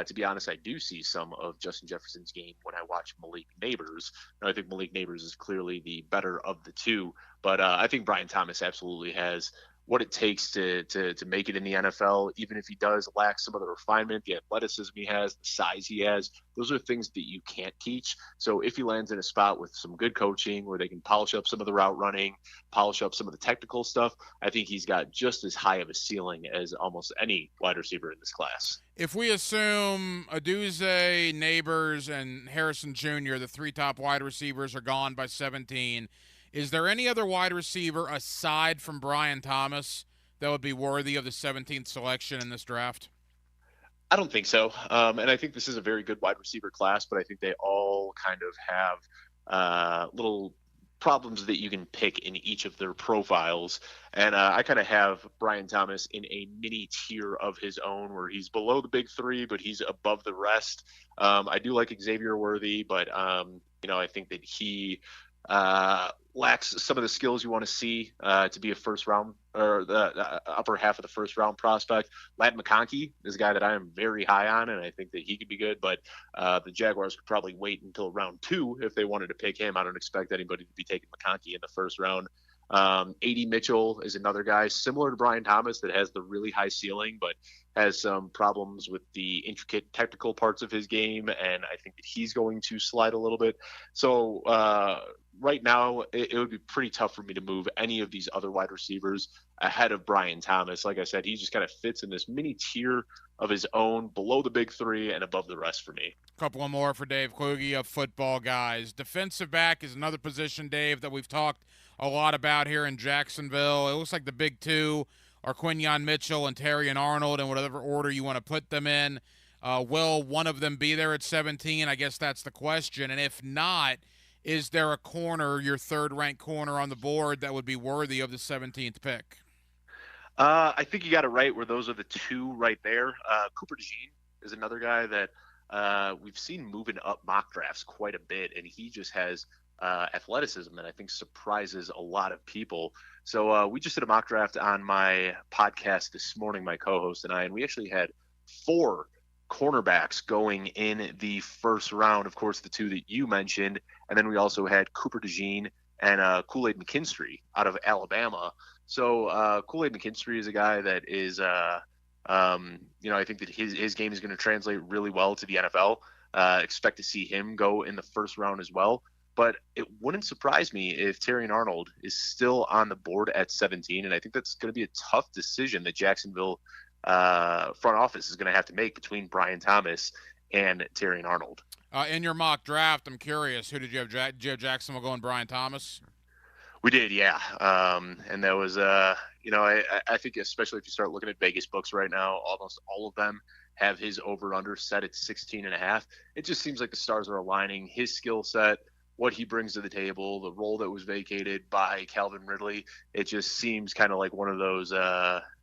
to be honest, I do see some of Justin Jefferson's game when I watch Malik Neighbors. And I think Malik Neighbors is clearly the better of the two. But I think Brian Thomas absolutely has what it takes to make it in the NFL, even if he does lack some of the refinement, the athleticism he has, the size he has. Those are things that you can't teach. So if he lands in a spot with some good coaching where they can polish up some of the route running, polish up some of the technical stuff, I think he's got just as high of a ceiling as almost any wide receiver in this class. If we assume Aduze, Neighbors, and Harrison Jr., the 3 top wide receivers, are gone by 17, is there any other wide receiver aside from Brian Thomas that would be worthy of the 17th selection in this draft? I don't think so. And I think this is a very good wide receiver class, but I think they all kind of have little problems that you can pick in each of their profiles. And I kind of have Brian Thomas in a mini tier of his own where he's below the big 3, but he's above the rest. I do like Xavier Worthy, but, I think that he lacks some of the skills you want to see to be a first round or the upper half of the first round prospect. Ladd McConkey is a guy that I am very high on, and I think that he could be good, but the Jaguars could probably wait until round 2 if they wanted to pick him. I don't expect anybody to be taking McConkey in the first round. A.D. Mitchell is another guy similar to Brian Thomas that has the really high ceiling, but has some problems with the intricate technical parts of his game, and I think that he's going to slide a little bit. So right now, it would be pretty tough for me to move any of these other wide receivers ahead of Brian Thomas. Like I said, he just kind of fits in this mini tier of his own, below the big 3 and above the rest for me. Couple of more for Dave Kluge of Football Guys. Defensive back is another position, Dave, that we've talked a lot about here in Jacksonville. It looks like the big 2 are Quinyon Mitchell and Terrion Arnold in whatever order you want to put them in. Will one of them be there at 17? I guess that's the question. And if not, is there a corner, your third-ranked corner on the board, that would be worthy of the 17th pick? I think you got it right where those are the two right there. Cooper DeJean is another guy that we've seen moving up mock drafts quite a bit, and he just has athleticism that I think surprises a lot of people. So we just did a mock draft on my podcast this morning, my co-host and I, and we actually had 4 cornerbacks going in the first round. Of course, the 2 that you mentioned, and then we also had Cooper DeJean and Kool-Aid McKinstry out of Alabama. So Kool-Aid McKinstry is a guy that is, I think that his game is going to translate really well to the NFL. Expect to see him go in the first round as well. But it wouldn't surprise me if Terrion Arnold is still on the board at 17, and I think that's going to be a tough decision that Jacksonville front office is going to have to make between Brian Thomas and Terrion Arnold. In your mock draft, I'm curious, who did you have? Did you have Jacksonville going Brian Thomas? We did, yeah. And that was, I think especially if you start looking at Vegas books right now, almost all of them have his over-under set at 16.5. It just seems like the stars are aligning. His skill set, what he brings to the table, the role that was vacated by Calvin Ridley, it just seems kind of like one of those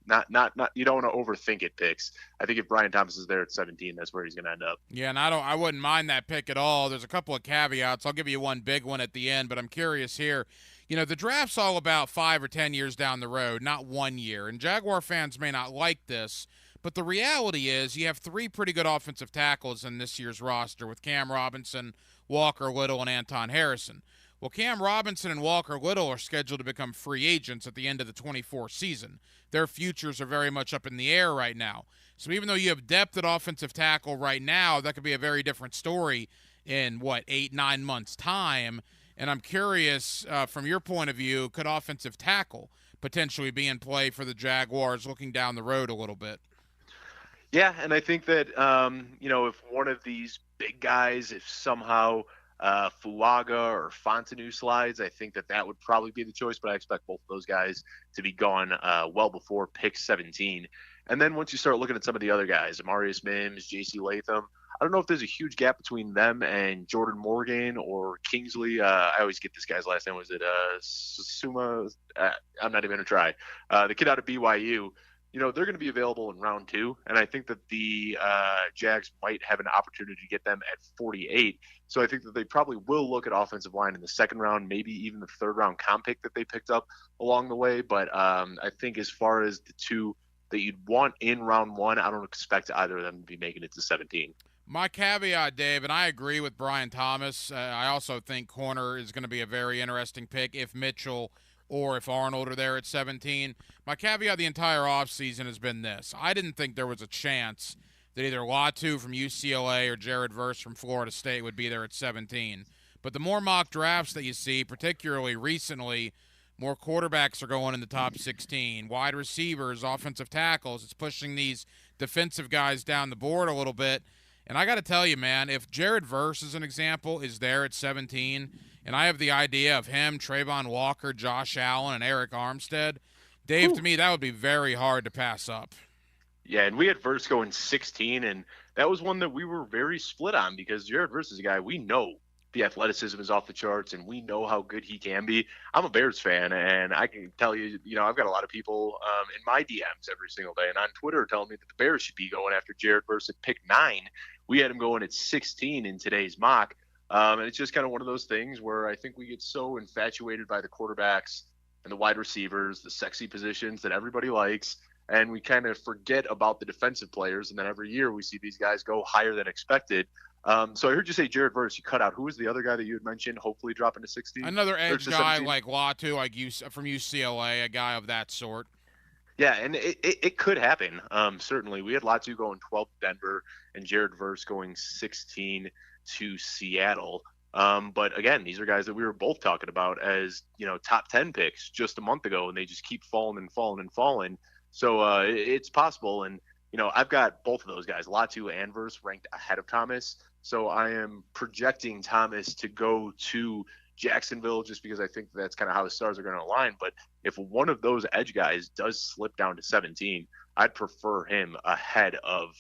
not you don't want to overthink it picks. I think if Brian Thomas is there at 17, that's where he's going to end up. Yeah, and I wouldn't mind that pick at all. There's a couple of caveats. I'll give you one big one at the end, but I'm curious here. The draft's all about 5 or 10 years down the road, not 1 year. And Jaguar fans may not like this, but the reality is you have 3 pretty good offensive tackles in this year's roster with Cam Robinson, Walker Little, and Anton Harrison. Well, Cam Robinson and Walker Little are scheduled to become free agents at the end of the 24 season. Their futures are very much up in the air right now. So even though you have depth at offensive tackle right now, that could be a very different story in, 8-9 months' time. And I'm curious, from your point of view, could offensive tackle potentially be in play for the Jaguars looking down the road a little bit? Yeah, and I think that, if one of these big guys, if somehow Fuaga or Fontenot slides, I think that would probably be the choice, but I expect both of those guys to be gone well before pick 17. And then once you start looking at some of the other guys, Amarius Mims, J.C. Latham, I don't know if there's a huge gap between them and Jordan Morgan or Kingsley. I always get this guy's last name. Was it Suma? I'm not even going to try. The kid out of BYU. They're going to be available in round 2, and I think that the Jags might have an opportunity to get them at 48. So I think that they probably will look at offensive line in the second round, maybe even the third-round comp pick that they picked up along the way. But I think as far as the 2 that you'd want in round 1, I don't expect either of them to be making it to 17. My caveat, Dave, and I agree with Brian Thomas. I also think corner is going to be a very interesting pick if Mitchell or if Arnold are there at 17. My caveat the entire offseason has been this. I didn't think there was a chance that either Latu from UCLA or Jared Verse from Florida State would be there at 17. But the more mock drafts that you see, particularly recently, more quarterbacks are going in the top 16. Wide receivers, offensive tackles. It's pushing these defensive guys down the board a little bit. And I got to tell you, man, if Jared Verse, as an example, is there at 17, and I have the idea of him, Trayvon Walker, Josh Allen, and Eric Armstead, Dave, to me, that would be very hard to pass up. Yeah, and we had Verse going 16, and that was one that we were very split on because Jared Verse is a guy we know the athleticism is off the charts, and we know how good he can be. I'm a Bears fan, and I can tell you, I've got a lot of people in my DMs every single day and on Twitter telling me that the Bears should be going after Jared Verse at pick 9. We had him going at 16 in today's mock. And it's just kind of one of those things where I think we get so infatuated by the quarterbacks and the wide receivers, the sexy positions that everybody likes, and we kind of forget about the defensive players. And then every year we see these guys go higher than expected. So I heard you say Jared Verse. You cut out. Who was the other guy that you had mentioned? Hopefully dropping to 16. Another edge guy like Latu, from UCLA, a guy of that sort. Yeah, and it could happen. Certainly, we had Latu going 12 to Denver and Jared Verse going 16 to Seattle. But again, these are guys that we were both talking about as top 10 picks just a month ago, and they just keep falling and falling and falling. So it's possible. And I've got both of those guys, Latu and Verse, ranked ahead of Thomas. So I am projecting Thomas to go to Jacksonville, just because I think that's kind of how the stars are going to align. But if one of those edge guys does slip down to 17, I'd prefer him ahead of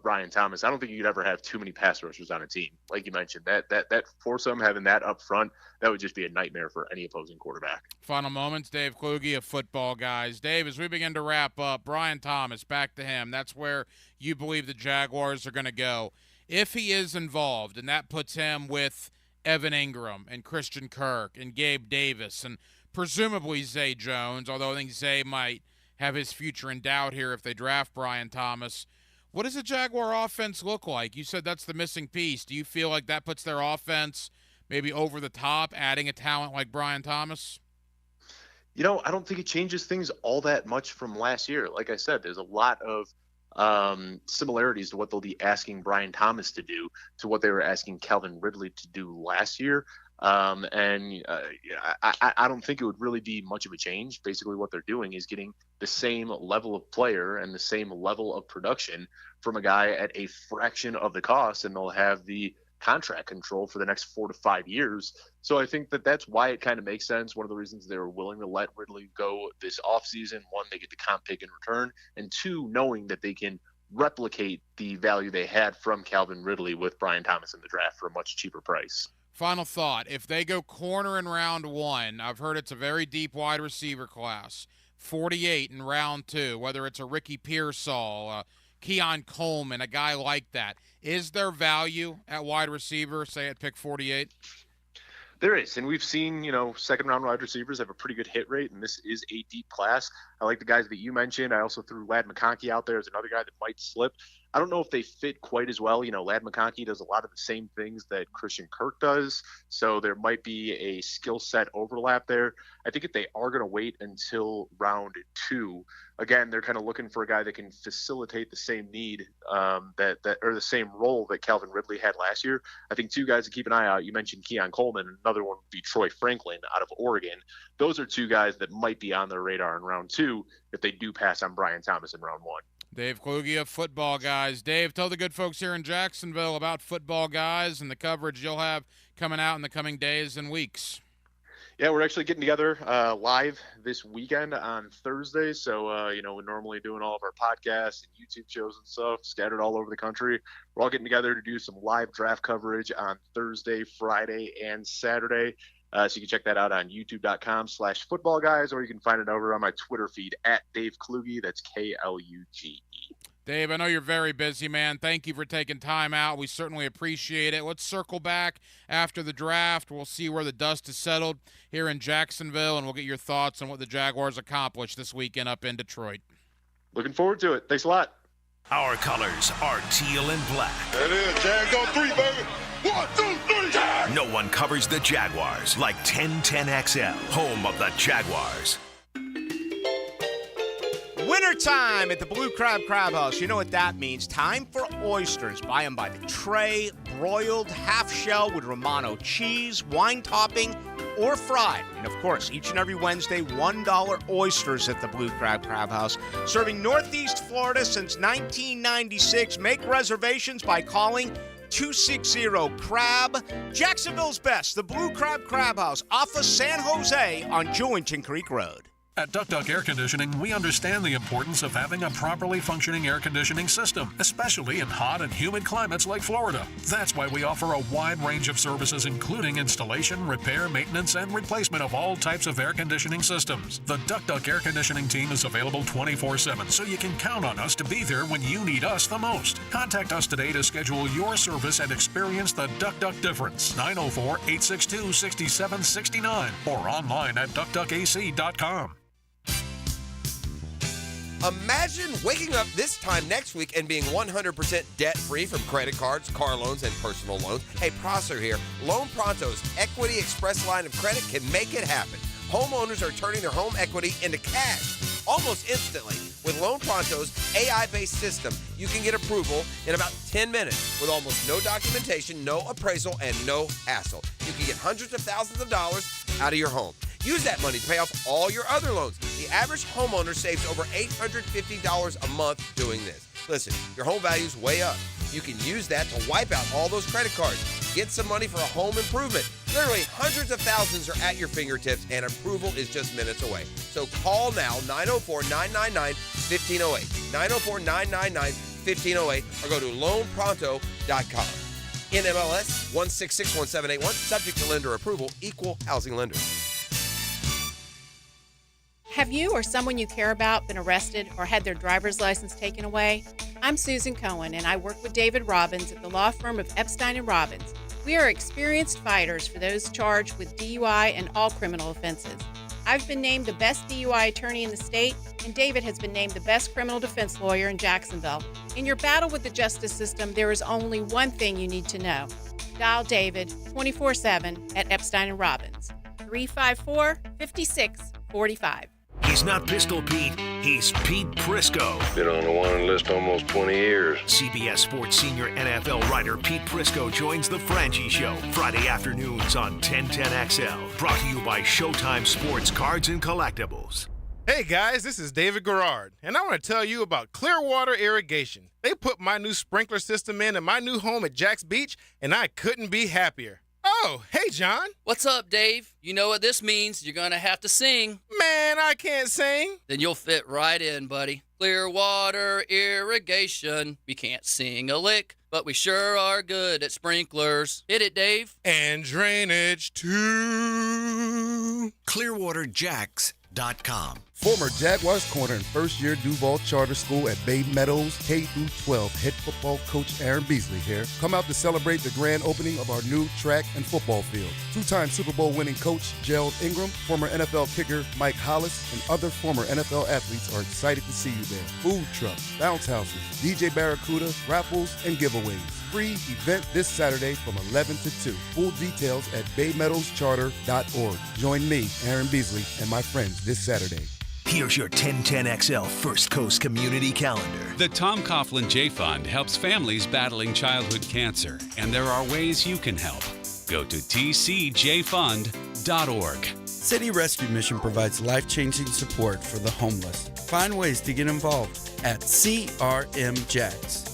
Brian Thomas. I don't think you could ever have too many pass rushers on a team. Like you mentioned, that foursome, having that up front, that would just be a nightmare for any opposing quarterback. Final moments, Dave Kluge of Football Guys. Dave, as we begin to wrap up, Brian Thomas, back to him. That's where you believe the Jaguars are going to go. If he is involved, and that puts him with Evan Ingram and Christian Kirk and Gabe Davis and presumably Zay Jones, although I think Zay might have his future in doubt here if they draft Brian Thomas. What does the Jaguar offense look like? You said that's the missing piece. Do you feel like that puts their offense maybe over the top, adding a talent like Brian Thomas? I don't think it changes things all that much from last year. Like I said, there's a lot of similarities to what they'll be asking Brian Thomas to do to what they were asking Calvin Ridley to do last year. I don't think it would really be much of a change. Basically what they're doing is getting the same level of player and the same level of production from a guy at a fraction of the cost, and they'll have the contract control for the next 4 to 5 years. So I think that's why it kind of makes sense. One of the reasons they were willing to let Ridley go this offseason, one, they get the comp pick in return, and two, knowing that they can replicate the value they had from Calvin Ridley with Brian Thomas in the draft for a much cheaper price. Final thought, if they go corner in round 1, I've heard it's a very deep wide receiver class, 48 in round 2, whether it's a Ricky Pearsall, Keon Coleman, a guy like that. Is there value at wide receiver, say at pick 48? There is, and we've seen, second-round wide receivers have a pretty good hit rate, and this is a deep class. I like the guys that you mentioned. I also threw Ladd McConkey out there as another guy that might slip. I don't know if they fit quite as well. Ladd McConkey does a lot of the same things that Christian Kirk does, so there might be a skill set overlap there. I think if they are going to wait until round 2, again, they're kind of looking for a guy that can facilitate the same need or the same role that Calvin Ridley had last year. I think 2 guys to keep an eye out. You mentioned Keon Coleman, and another one would be Troy Franklin out of Oregon. Those are 2 guys that might be on their radar in round 2 if they do pass on Brian Thomas in round 1. Dave Kluge of Football Guys. Dave, tell the good folks here in Jacksonville about Football Guys and the coverage you'll have coming out in the coming days and weeks. Yeah, we're actually getting together live this weekend on Thursday. So, we're normally doing all of our podcasts and YouTube shows and stuff scattered all over the country. We're all getting together to do some live draft coverage on Thursday, Friday, and Saturday. So you can check that out on youtube.com/footballguys, or you can find it over on my Twitter feed at Dave Kluge. That's Kluge. Dave, I know you're very busy, man. Thank you for taking time out. We certainly appreciate it. Let's circle back after the draft. We'll see where the dust is settled here in Jacksonville, and we'll get your thoughts on what the Jaguars accomplished this weekend up in Detroit. Looking forward to it. Thanks a lot. Our colors are teal and black. That is, Jags on 3, baby. 1, 2, 3, Jags. No one covers the Jaguars like 1010XL, home of the Jaguars. Wintertime at the Blue Crab House. You know what that means. Time for oysters. Buy them by the tray, broiled, half shell with Romano cheese, wine topping, or fried. And of course, each and every Wednesday, $1 oysters at the Blue Crab House. Serving Northeast Florida since 1996. Make reservations by calling 260-CRAB. Jacksonville's best, the Blue Crab House, off of San Jose on Jewington Creek Road. At Duck Duck Air Conditioning, we understand the importance of having a properly functioning air conditioning system, especially in hot and humid climates like Florida. That's why we offer a wide range of services, including installation, repair, maintenance, and replacement of all types of air conditioning systems. The Duck Duck Air Conditioning team is available 24/7, so you can count on us to be there when you need us the most. Contact us today to schedule your service and experience the Duck Duck difference. 904-862-6769 or online at duckduckac.com. Imagine waking up this time next week and being 100% debt-free from credit cards, car loans, and personal loans. Hey, Prosser here. Loan Pronto's Equity Express line of credit can make it happen. Homeowners are turning their home equity into cash almost instantly. With Loan Pronto's AI-based system, you can get approval in about 10 minutes with almost no documentation, no appraisal, and no hassle. You can get hundreds of thousands of dollars out of your home. Use that money to pay off all your other loans. The average homeowner saves over $850 a month doing this. Listen, your home value's way up. You can use that to wipe out all those credit cards. Get some money for a home improvement. Literally, hundreds of thousands are at your fingertips, and approval is just minutes away. So call now, 904-999-1508. 904-999-1508, or go to loanpronto.com. NMLS 1661781, subject to lender approval, equal housing lender. Have you or someone you care about been arrested or had their driver's license taken away? I'm Susan Cohen, and I work with David Robbins at the law firm of Epstein & Robbins. We are experienced fighters for those charged with DUI and all criminal offenses. I've been named the best DUI attorney in the state, and David has been named the best criminal defense lawyer in Jacksonville. In your battle with the justice system, there is only one thing you need to know. Dial David 24/7 at Epstein & Robbins, 354-5645. He's not Pistol Pete, he's Pete Prisco. Been on the wanted list almost 20 years. CBS Sports senior NFL writer Pete Prisco joins the Frangie Show Friday afternoons on 1010XL. Brought to you by Showtime Sports Cards and Collectibles. Hey guys, this is David Garrard, and I want to tell you about Clearwater Irrigation. They put my new sprinkler system in my new home at Jack's Beach, and I couldn't be happier. Oh, hey, John. What's up, Dave? You know what this means. You're going to have to sing. Man, I can't sing. Then you'll fit right in, buddy. Clearwater Irrigation. We can't sing a lick, but we sure are good at sprinklers. Hit it, Dave. And drainage, too. ClearwaterJacks.com. Former Jaguars corner and first-year Duval Charter School at Bay Meadows K-12 head football coach Aaron Beasley here. Come out to celebrate the grand opening of our new track and football field. Two-time Super Bowl winning coach Gerald Ingram, former NFL kicker Mike Hollis, and other former NFL athletes are excited to see you there. Food trucks, bounce houses, DJ Barracuda, raffles, and giveaways. Free event this Saturday from 11 to 2. Full details at baymeadowscharter.org. Join me, Aaron Beasley, and my friends this Saturday. Here's your 1010XL First Coast Community Calendar. The Tom Coughlin J Fund helps families battling childhood cancer, and there are ways you can help. Go to tcjfund.org. City Rescue Mission provides life-changing support for the homeless. Find ways to get involved at crmjax.org.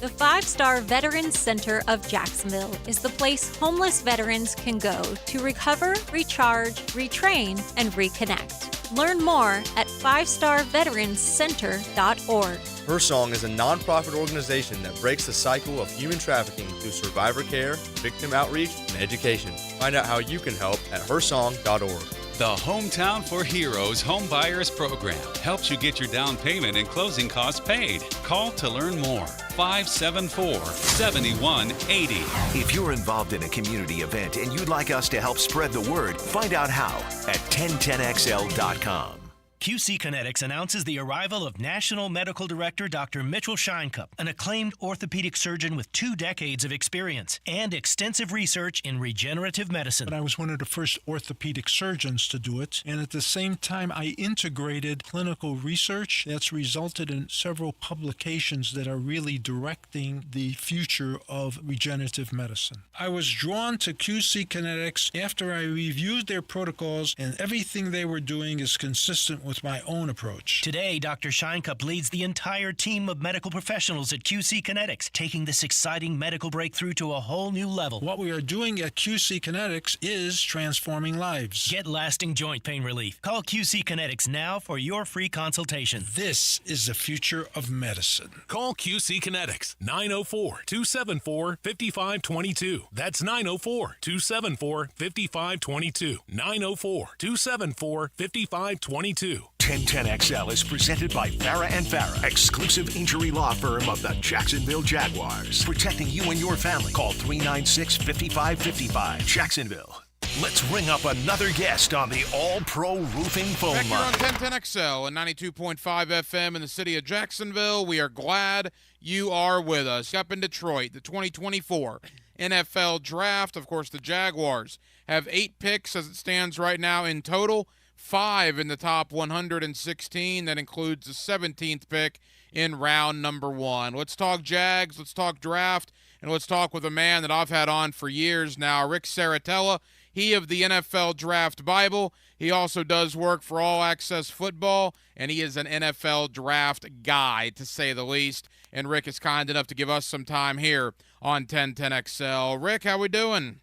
The 5-Star Veterans Center of Jacksonville is the place homeless veterans can go to recover, recharge, retrain, and reconnect. Learn more at 5starveteranscenter.org. Her Song is a nonprofit organization that breaks the cycle of human trafficking through survivor care, victim outreach, and education. Find out how you can help at hersong.org. The Hometown for Heroes Home Buyers Program helps you get your down payment and closing costs paid. Call to learn more. 574-7180. If you're involved in a community event and you'd like us to help spread the word, find out how at 1010XL.com. QC Kinetics announces the arrival of National Medical Director Dr. Mitchell Scheinkup, an acclaimed orthopedic surgeon with 2 decades of experience and extensive research in regenerative medicine. But I was one of the first orthopedic surgeons to do it, and at the same time I integrated clinical research that's resulted in several publications that are really directing the future of regenerative medicine. I was drawn to QC Kinetics after I reviewed their protocols, and everything they were doing is consistent with my own approach. Today, Dr. Scheinkup leads the entire team of medical professionals at QC Kinetics, taking this exciting medical breakthrough to a whole new level. What we are doing at QC Kinetics is transforming lives. Get lasting joint pain relief. Call QC Kinetics now for your free consultation. This is the future of medicine. Call QC Kinetics, 904-274-5522. That's 904-274-5522. 904-274-5522. 1010XL is presented by Farah and Farah, exclusive injury law firm of the Jacksonville Jaguars. Protecting you and your family. Call 396-5555. Jacksonville. Let's ring up another guest on the All-Pro Roofing phone Back here line. on 1010XL and 92.5 FM in the city of Jacksonville. We are glad you are with us. Up in Detroit, the 2024 NFL Draft. Of course, the Jaguars have 8 picks as it stands right now in total. 5 in the top 116. That includes the 17th pick in round number 1. Let's talk Jags, let's talk draft, and let's talk with a man that I've had on for years now, Rick Saratella. He of the NFL Draft Bible. He also does work for All Access Football, and he is an NFL Draft guy, to say the least. And Rick is kind enough to give us some time here on 1010XL. Rick, how we doing?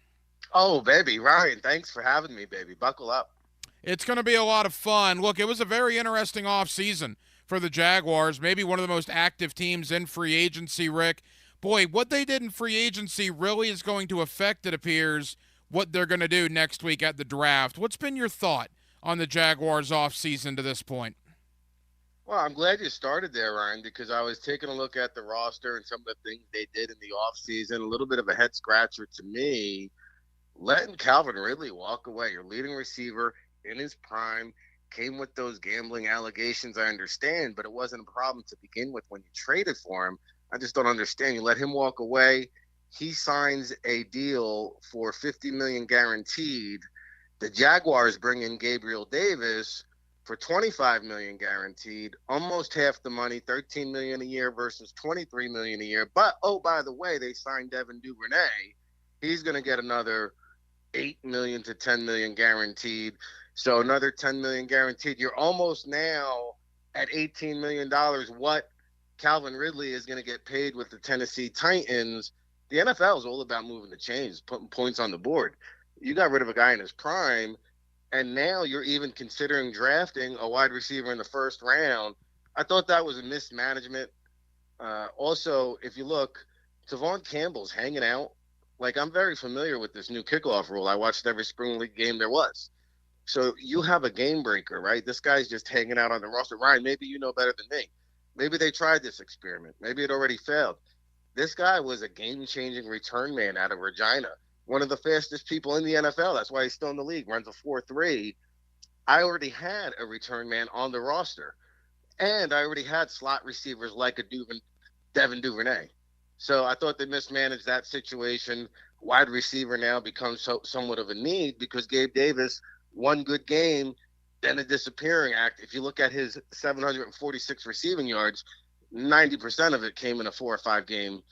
Oh, baby, Ryan, thanks for having me, baby. Buckle up. It's going to be a lot of fun. Look, it was a very interesting offseason for the Jaguars, maybe one of the most active teams in free agency, Rick. Boy, what they did in free agency really is going to affect, it appears, what they're going to do next week at the draft. What's been your thought on the Jaguars offseason to this point? Well, I'm glad you started there, Ryan, because I was taking a look at the roster and some of the things they did in the offseason. A little bit of a head scratcher to me, letting Calvin Ridley walk away, your leading receiver in his prime, came with those gambling allegations, I understand, but it wasn't a problem to begin with when you traded for him. I just don't understand. You let him walk away. He signs a deal for $50 million guaranteed. The Jaguars bring in Gabriel Davis for $25 million guaranteed, almost half the money, $13 million a year versus $23 million a year. But, oh, by the way, they signed Devin Duvernay. He's going to get another $8 million to $10 million guaranteed. So another $10 million guaranteed. You're almost now at $18 million what Calvin Ridley is going to get paid with the Tennessee Titans. The NFL is all about moving the chains, putting points on the board. You got rid of a guy in his prime, and now you're even considering drafting a wide receiver in the first round. I thought that was a mismanagement. Also, if you look, Tavon Campbell's hanging out. Like, I'm very familiar with this new kickoff rule. I watched every spring league game there was. So you have a game breaker, right? This guy's just hanging out on the roster. Ryan, maybe you know better than me. Maybe they tried this experiment. Maybe it already failed. This guy was a game-changing return man out of Regina. One of the fastest people in the NFL. That's why he's still in the league. Runs a 4.3. I already had a return man on the roster. And I already had slot receivers like a Devin Duvernay. So I thought they mismanaged that situation. Wide receiver now becomes somewhat of a need because Gabe Davis, one good game, then a disappearing act. If you look at his 746 receiving yards, 90% of it came in a 4 or 5 game,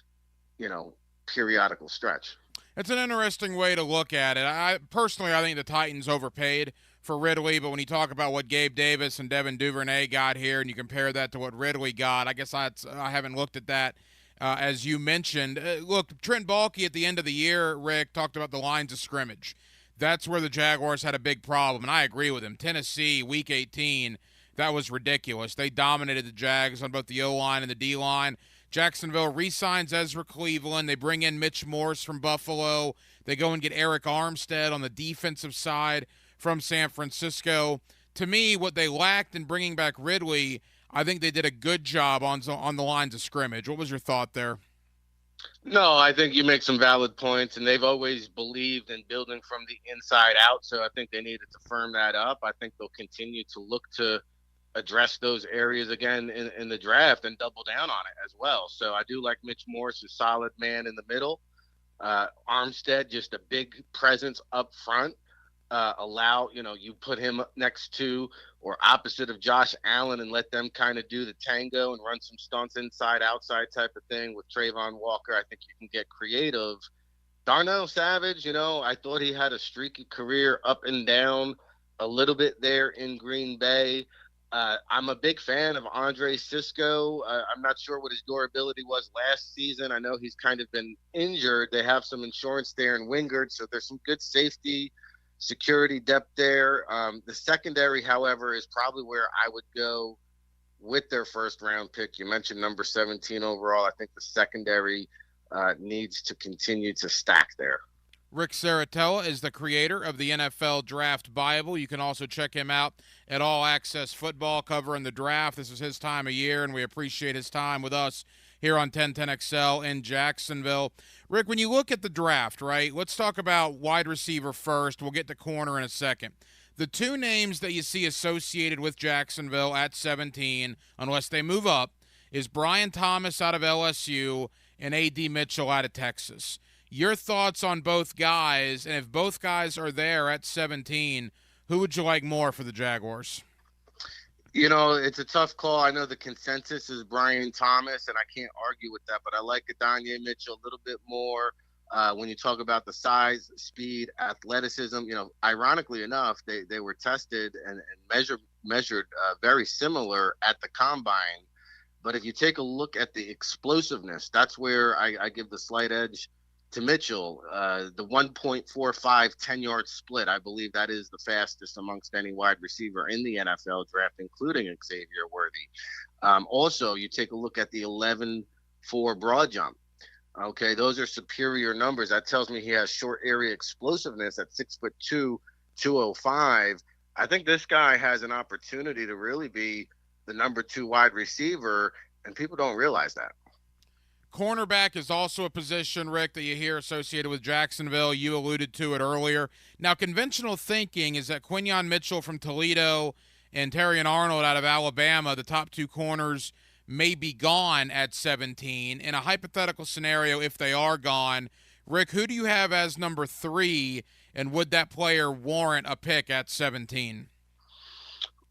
periodical stretch. It's an interesting way to look at it. I think the Titans overpaid for Ridley, but when you talk about what Gabe Davis and Devin Duvernay got here and you compare that to what Ridley got, I guess I haven't looked at that as you mentioned. Look, Trent Baalke at the end of the year, Rick, talked about the lines of scrimmage. That's where the Jaguars had a big problem, and I agree with him. Tennessee, Week 18, that was ridiculous. They dominated the Jags on both the O-line and the D-line. Jacksonville re-signs Ezra Cleveland. They bring in Mitch Morse from Buffalo. They go and get Eric Armstead on the defensive side from San Francisco. To me, what they lacked in bringing back Ridley, I think they did a good job on the lines of scrimmage. What was your thought there? No, I think you make some valid points, and they've always believed in building from the inside out, so I think they needed to firm that up. I think they'll continue to look to address those areas again in the draft and double down on it as well. So I do like Mitch Morse, a solid man in the middle. Armstead, just a big presence up front. You put him next to or opposite of Josh Allen and let them kind of do the tango and run some stunts inside, outside type of thing with Trayvon Walker. I think you can get creative. Darnell Savage, I thought he had a streaky career up and down a little bit there in Green Bay. I'm a big fan of Andre Sisco. I'm not sure what his durability was last season. I know he's kind of been injured. They have some insurance there in Wingard, so there's some good safety, security depth there. The secondary, however, is probably where I would go with their first-round pick. You mentioned number 17 overall. I think the secondary needs to continue to stack there. Rick Saratella is the creator of the NFL Draft Bible. You can also check him out at All Access Football covering the draft. This is his time of year, and we appreciate his time with us here on 1010XL in Jacksonville. Rick, when you look at the draft, right, let's talk about wide receiver first. We'll get to corner in a second. The two names that you see associated with Jacksonville at 17, unless they move up, is Brian Thomas out of LSU and A.D. Mitchell out of Texas. Your thoughts on both guys, and if both guys are there at 17, who would you like more for the Jaguars? It's a tough call. I know the consensus is Brian Thomas, and I can't argue with that, but I like Adonai Mitchell a little bit more. When you talk about the size, speed, athleticism, ironically enough, they were tested and measured very similar at the combine. But if you take a look at the explosiveness, that's where I give the slight edge to Mitchell, the 1.45 10-yard split. I believe that is the fastest amongst any wide receiver in the NFL draft, including Xavier Worthy. Also, you take a look at the 11.4 broad jump. Okay, those are superior numbers. That tells me he has short area explosiveness at 6'2", 205. I think this guy has an opportunity to really be the number 2 wide receiver, and people don't realize that. Cornerback is also a position, Rick, that you hear associated with Jacksonville. You alluded to it earlier. Now, conventional thinking is that Quinyon Mitchell from Toledo and Terrion Arnold out of Alabama, the top 2 corners, may be gone at 17. In a hypothetical scenario, if they are gone, Rick, who do you have as number 3, and would that player warrant a pick at 17?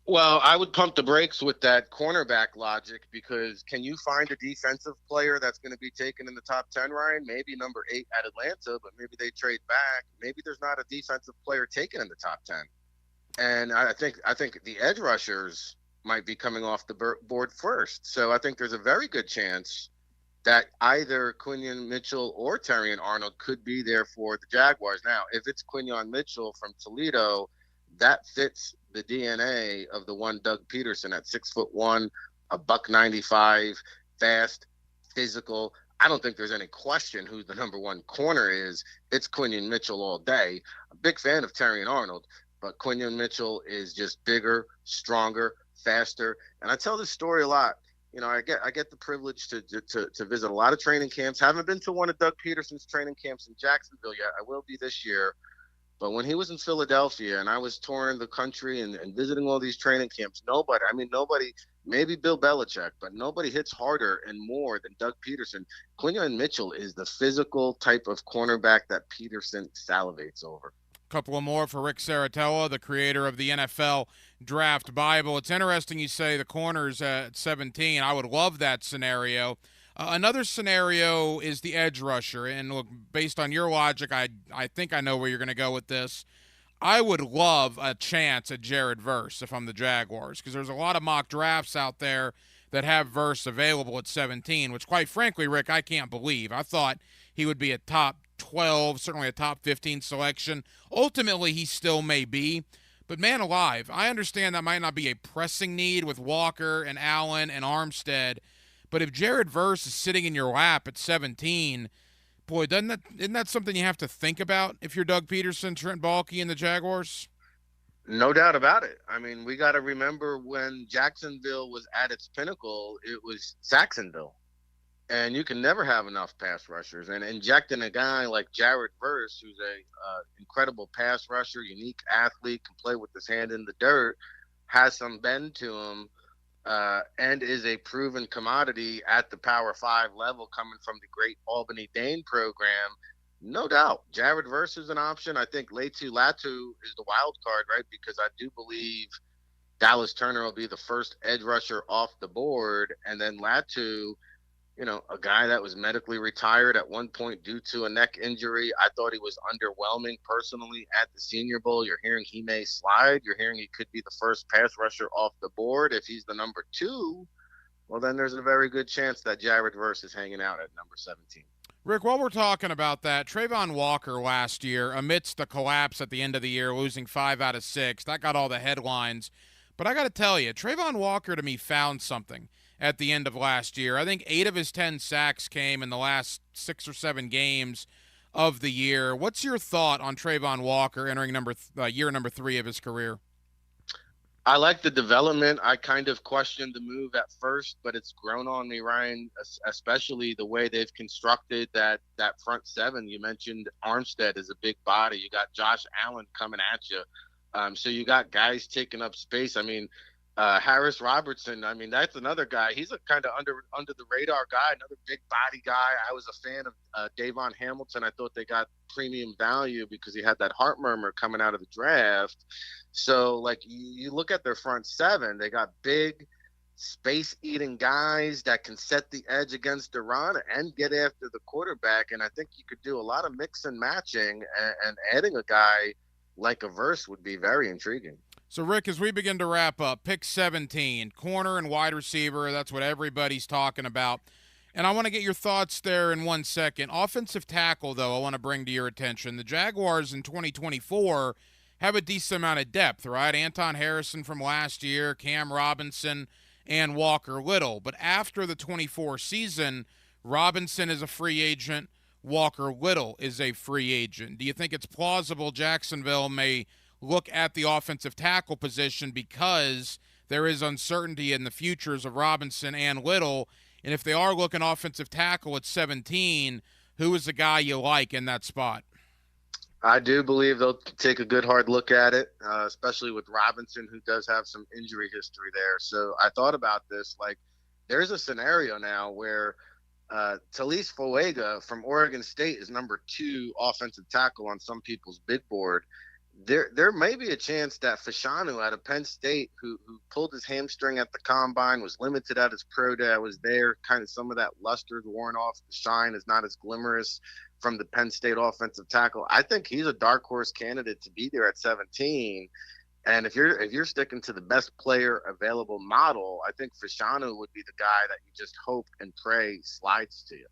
Well, I would pump the brakes with that cornerback logic, because can you find a defensive player that's going to be taken in the top 10, Ryan? Maybe number 8 at Atlanta, but maybe they trade back. Maybe there's not a defensive player taken in the top 10. And I think the edge rushers might be coming off the board first. So I think there's a very good chance that either Quinyon Mitchell or Terrion Arnold could be there for the Jaguars. Now, if it's Quinyon Mitchell from Toledo, that fits the DNA of the one Doug Peterson at 6'1", $195, fast, physical. I don't think there's any question who the number 1 corner is. It's Quinyon Mitchell all day. I'm a big fan of Terrion Arnold, but Quinyon Mitchell is just bigger, stronger, faster. And I tell this story a lot. You know, I get the privilege to visit a lot of training camps. Haven't been to one of Doug Peterson's training camps in Jacksonville yet. I will be this year. But when he was in Philadelphia and I was touring the country and visiting all these training camps, nobody, maybe Bill Belichick, but nobody hits harder and more than Doug Peterson. Quinyon Mitchell is the physical type of cornerback that Peterson salivates over. Couple of more for Rick Saratella, the creator of the NFL Draft Bible. It's interesting you say the corners at 17. I would love that scenario. Another scenario is the edge rusher. And look, based on your logic, I think I know where you're going to go with this. I would love a chance at Jared Verse if I'm the Jaguars, because there's a lot of mock drafts out there that have Verse available at 17, which quite frankly, Rick, I can't believe. I thought he would be a top 12, certainly a top 15 selection. Ultimately, he still may be. But man alive, I understand that might not be a pressing need with Walker and Allen and Armstead. But if Jared Verse is sitting in your lap at 17, boy, isn't that something you have to think about if you're Doug Peterson, Trent Baalke, and the Jaguars? No doubt about it. I mean, we got to remember when Jacksonville was at its pinnacle, it was Saxonville. And you can never have enough pass rushers. And injecting a guy like Jared Verse, who's a incredible pass rusher, unique athlete, can play with his hand in the dirt, has some bend to him, and is a proven commodity at the Power 5 level coming from the great Albany Dane program. No doubt, Jared Verse is an option. I think Latu is the wild card, right? Because I do believe Dallas Turner will be the first edge rusher off the board. And then Latu, you know, a guy that was medically retired at one point due to a neck injury. I thought he was underwhelming personally at the Senior Bowl. You're hearing he may slide. You're hearing he could be the first pass rusher off the board. If he's the number 2, well, then there's a very good chance that Jared Verse is hanging out at number 17. Rick, while we're talking about that, Trayvon Walker last year, amidst the collapse at the end of the year, losing 5 out of 6, that got all the headlines. But I got to tell you, Trayvon Walker to me found something at the end of last year. I think 8 of his 10 sacks came in the last 6 or 7 games of the year. What's your thought on Trayvon Walker entering year number 3 of his career? I like the development. I kind of questioned the move at first, but it's grown on me, Ryan, especially the way they've constructed that front 7. You mentioned Armstead is a big body. You got Josh Allen coming at you. So you got guys taking up space. I mean, Harris Robertson, I mean, that's another guy. He's a kind of under the radar guy, another big body guy. I was a fan of Davon Hamilton. I thought they got premium value because he had that heart murmur coming out of the draft. So, like, you look at their front 7, they got big, space-eating guys that can set the edge against the run and get after the quarterback. And I think you could do a lot of mix and matching, and adding a guy like a Verse would be very intriguing. So, Rick, as we begin to wrap up, pick 17, corner and wide receiver, that's what everybody's talking about. And I want to get your thoughts there in 1 second. Offensive tackle, though, I want to bring to your attention. The Jaguars in 2024 have a decent amount of depth, right? Anton Harrison from last year, Cam Robinson, and Walker Little. But after the 24 season, Robinson is a free agent. Walker Little is a free agent. Do you think it's plausible Jacksonville may look at the offensive tackle position because there is uncertainty in the futures of Robinson and Little? And if they are looking offensive tackle at 17, who is the guy you like in that spot? I do believe they'll take a good hard look at it, especially with Robinson, who does have some injury history there. So I thought about this. Like, there's a scenario now where Talise Fuega from Oregon State is number 2 offensive tackle on some people's bid board. There may be a chance that Fashanu out of Penn State, who pulled his hamstring at the combine, was limited at his pro day, was there, kind of some of that luster is worn off. The shine is not as glamorous from the Penn State offensive tackle. I think he's a dark horse candidate to be there at 17. And if you're sticking to the best player available model, I think Fashanu would be the guy that you just hope and pray slides to you.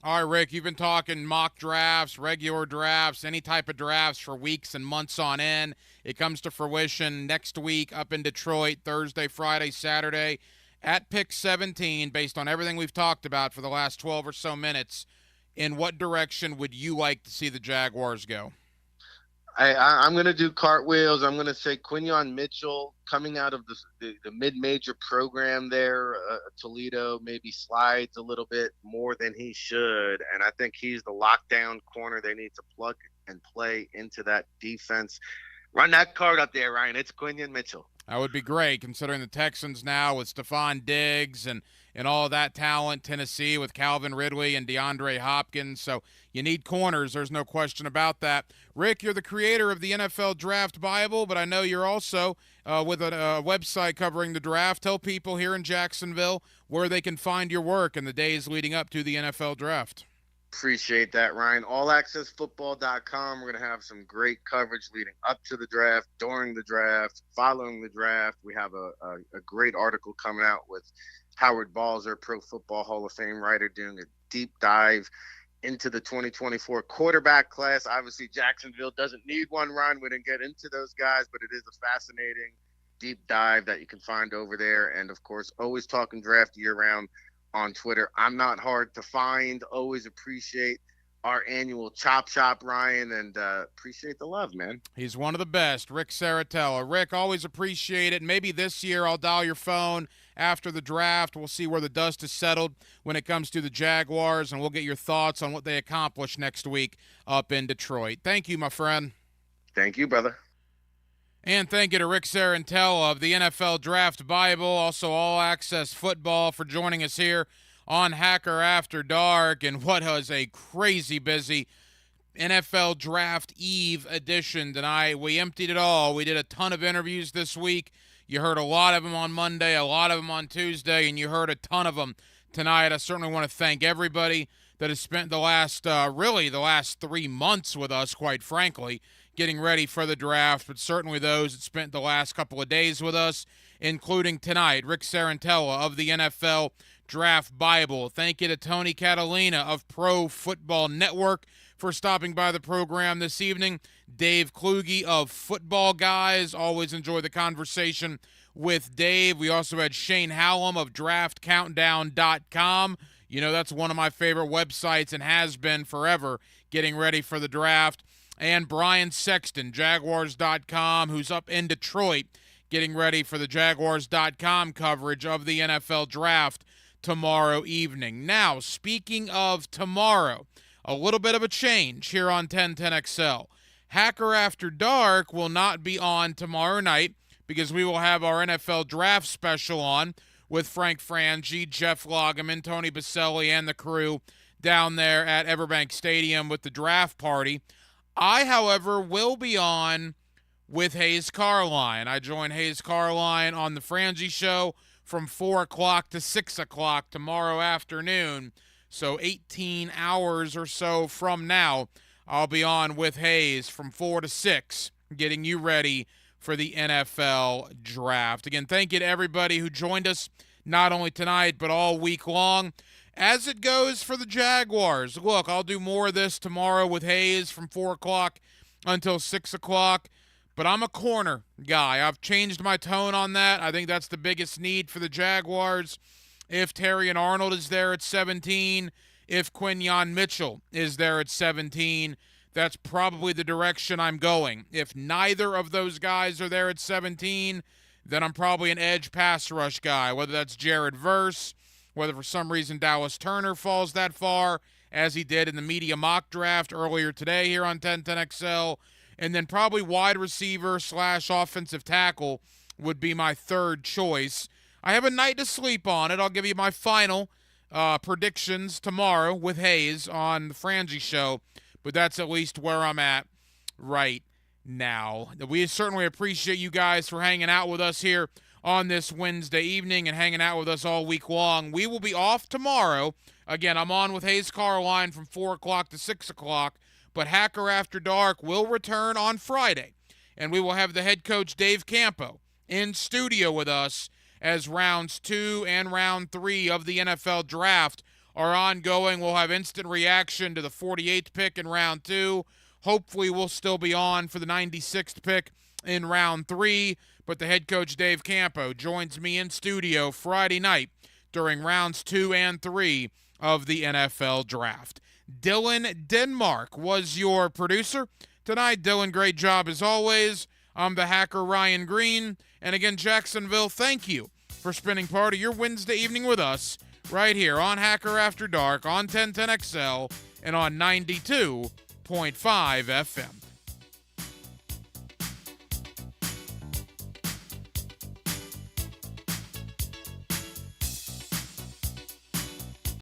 All right, Rick, you've been talking mock drafts, regular drafts, any type of drafts for weeks and months on end. It comes to fruition next week up in Detroit, Thursday, Friday, Saturday, at pick 17, based on everything we've talked about for the last 12 or so minutes. In what direction would you like to see the Jaguars go? I'm going to do cartwheels. I'm going to say Quinyon Mitchell, coming out of the mid-major program there, Toledo, maybe slides a little bit more than he should. And I think he's the lockdown corner they need to plug and play into that defense. Run that card up there, Ryan. It's Quinyon Mitchell. That would be great, considering the Texans now with Stephon Diggs and all that talent, Tennessee with Calvin Ridley and DeAndre Hopkins. So you need corners. There's no question about that. Rick, you're the creator of the NFL Draft Bible, but I know you're also with a website covering the draft. Tell people here in Jacksonville where they can find your work in the days leading up to the NFL Draft. Appreciate that, Ryan. AllAccessFootball.com. We're going to have some great coverage leading up to the draft, during the draft, following the draft. We have a great article coming out with Howard Balzer, Pro Football Hall of Fame writer, doing a deep dive into the 2024 quarterback class. Obviously, Jacksonville doesn't need one, Ryan. We didn't get into those guys, but it is a fascinating deep dive that you can find over there. And, of course, always talking draft year-round on Twitter. I'm not hard to find. Always appreciate our annual Chop Shop, Ryan, and appreciate the love, man. He's one of the best, Rick Saratella. Rick, always appreciate it. Maybe this year I'll dial your phone after the draft. We'll see where the dust is settled when it comes to the Jaguars, and we'll get your thoughts on what they accomplish next week up in Detroit. Thank you, my friend. Thank you, brother. And thank you to Rick Sarantella of the NFL Draft Bible, also All Access Football, for joining us here on Hacker After Dark. And what was a crazy busy NFL Draft Eve edition tonight. We emptied it all. We did a ton of interviews this week. You heard a lot of them on Monday, a lot of them on Tuesday, and you heard a ton of them tonight. I certainly want to thank everybody that has spent the last 3 months with us, quite frankly, getting ready for the draft, but certainly those that spent the last couple of days with us, including tonight, Rick Sarantella of the NFL Draft Bible. Thank you to Tony Catalina of Pro Football Network for stopping by the program this evening. Dave Kluge of Football Guys. Always enjoy the conversation with Dave. We also had Shane Hallam of DraftCountdown.com. You know, that's one of my favorite websites and has been forever, getting ready for the draft. And Brian Sexton, Jaguars.com, who's up in Detroit, getting ready for the Jaguars.com coverage of the NFL Draft tomorrow evening. Now, speaking of tomorrow, a little bit of a change here on 1010XL. Hacker After Dark will not be on tomorrow night because we will have our NFL Draft special on with Frank Frangie, Jeff Loggeman, Tony Baselli, and the crew down there at Everbank Stadium with the draft party. I, however, will be on with Hayes Carline. I join Hayes Carline on the Frangie Show from 4 o'clock to 6 o'clock tomorrow afternoon. So 18 hours or so from now, I'll be on with Hayes from 4 to 6, getting you ready for the NFL Draft. Again, thank you to everybody who joined us, not only tonight, but all week long. As it goes for the Jaguars, look, I'll do more of this tomorrow with Hayes from 4 o'clock until 6 o'clock, but I'm a corner guy. I've changed my tone on that. I think that's the biggest need for the Jaguars. If Terrion Arnold is there at 17, if Quinyon Mitchell is there at 17, that's probably the direction I'm going. If neither of those guys are there at 17, then I'm probably an edge pass rush guy, whether that's Jared Verse, whether for some reason Dallas Turner falls that far, as he did in the media mock draft earlier today here on 1010XL, and then probably wide receiver / offensive tackle would be my third choice. I have a night to sleep on it. I'll give you my final predictions tomorrow with Hayes on the Frangie Show, but that's at least where I'm at right now. We certainly appreciate you guys for hanging out with us here on this Wednesday evening and hanging out with us all week long. We will be off tomorrow. Again, I'm on with Hayes Carline from 4 o'clock to 6 o'clock, but Hacker After Dark will return on Friday, and we will have the head coach Dave Campo in studio with us as rounds 2 and round 3 of the NFL draft are ongoing. We'll have instant reaction to the 48th pick in round 2. Hopefully we'll still be on for the 96th pick in round 3, but the head coach Dave Campo joins me in studio Friday night during rounds 2 and 3 of the NFL draft. Dylan Denmark was your producer tonight. Dylan, great job as always. I'm the hacker Ryan Green, and again, Jacksonville, thank you for spending part of your Wednesday evening with us right here on Hacker After Dark on 1010XL and on 92.5 FM.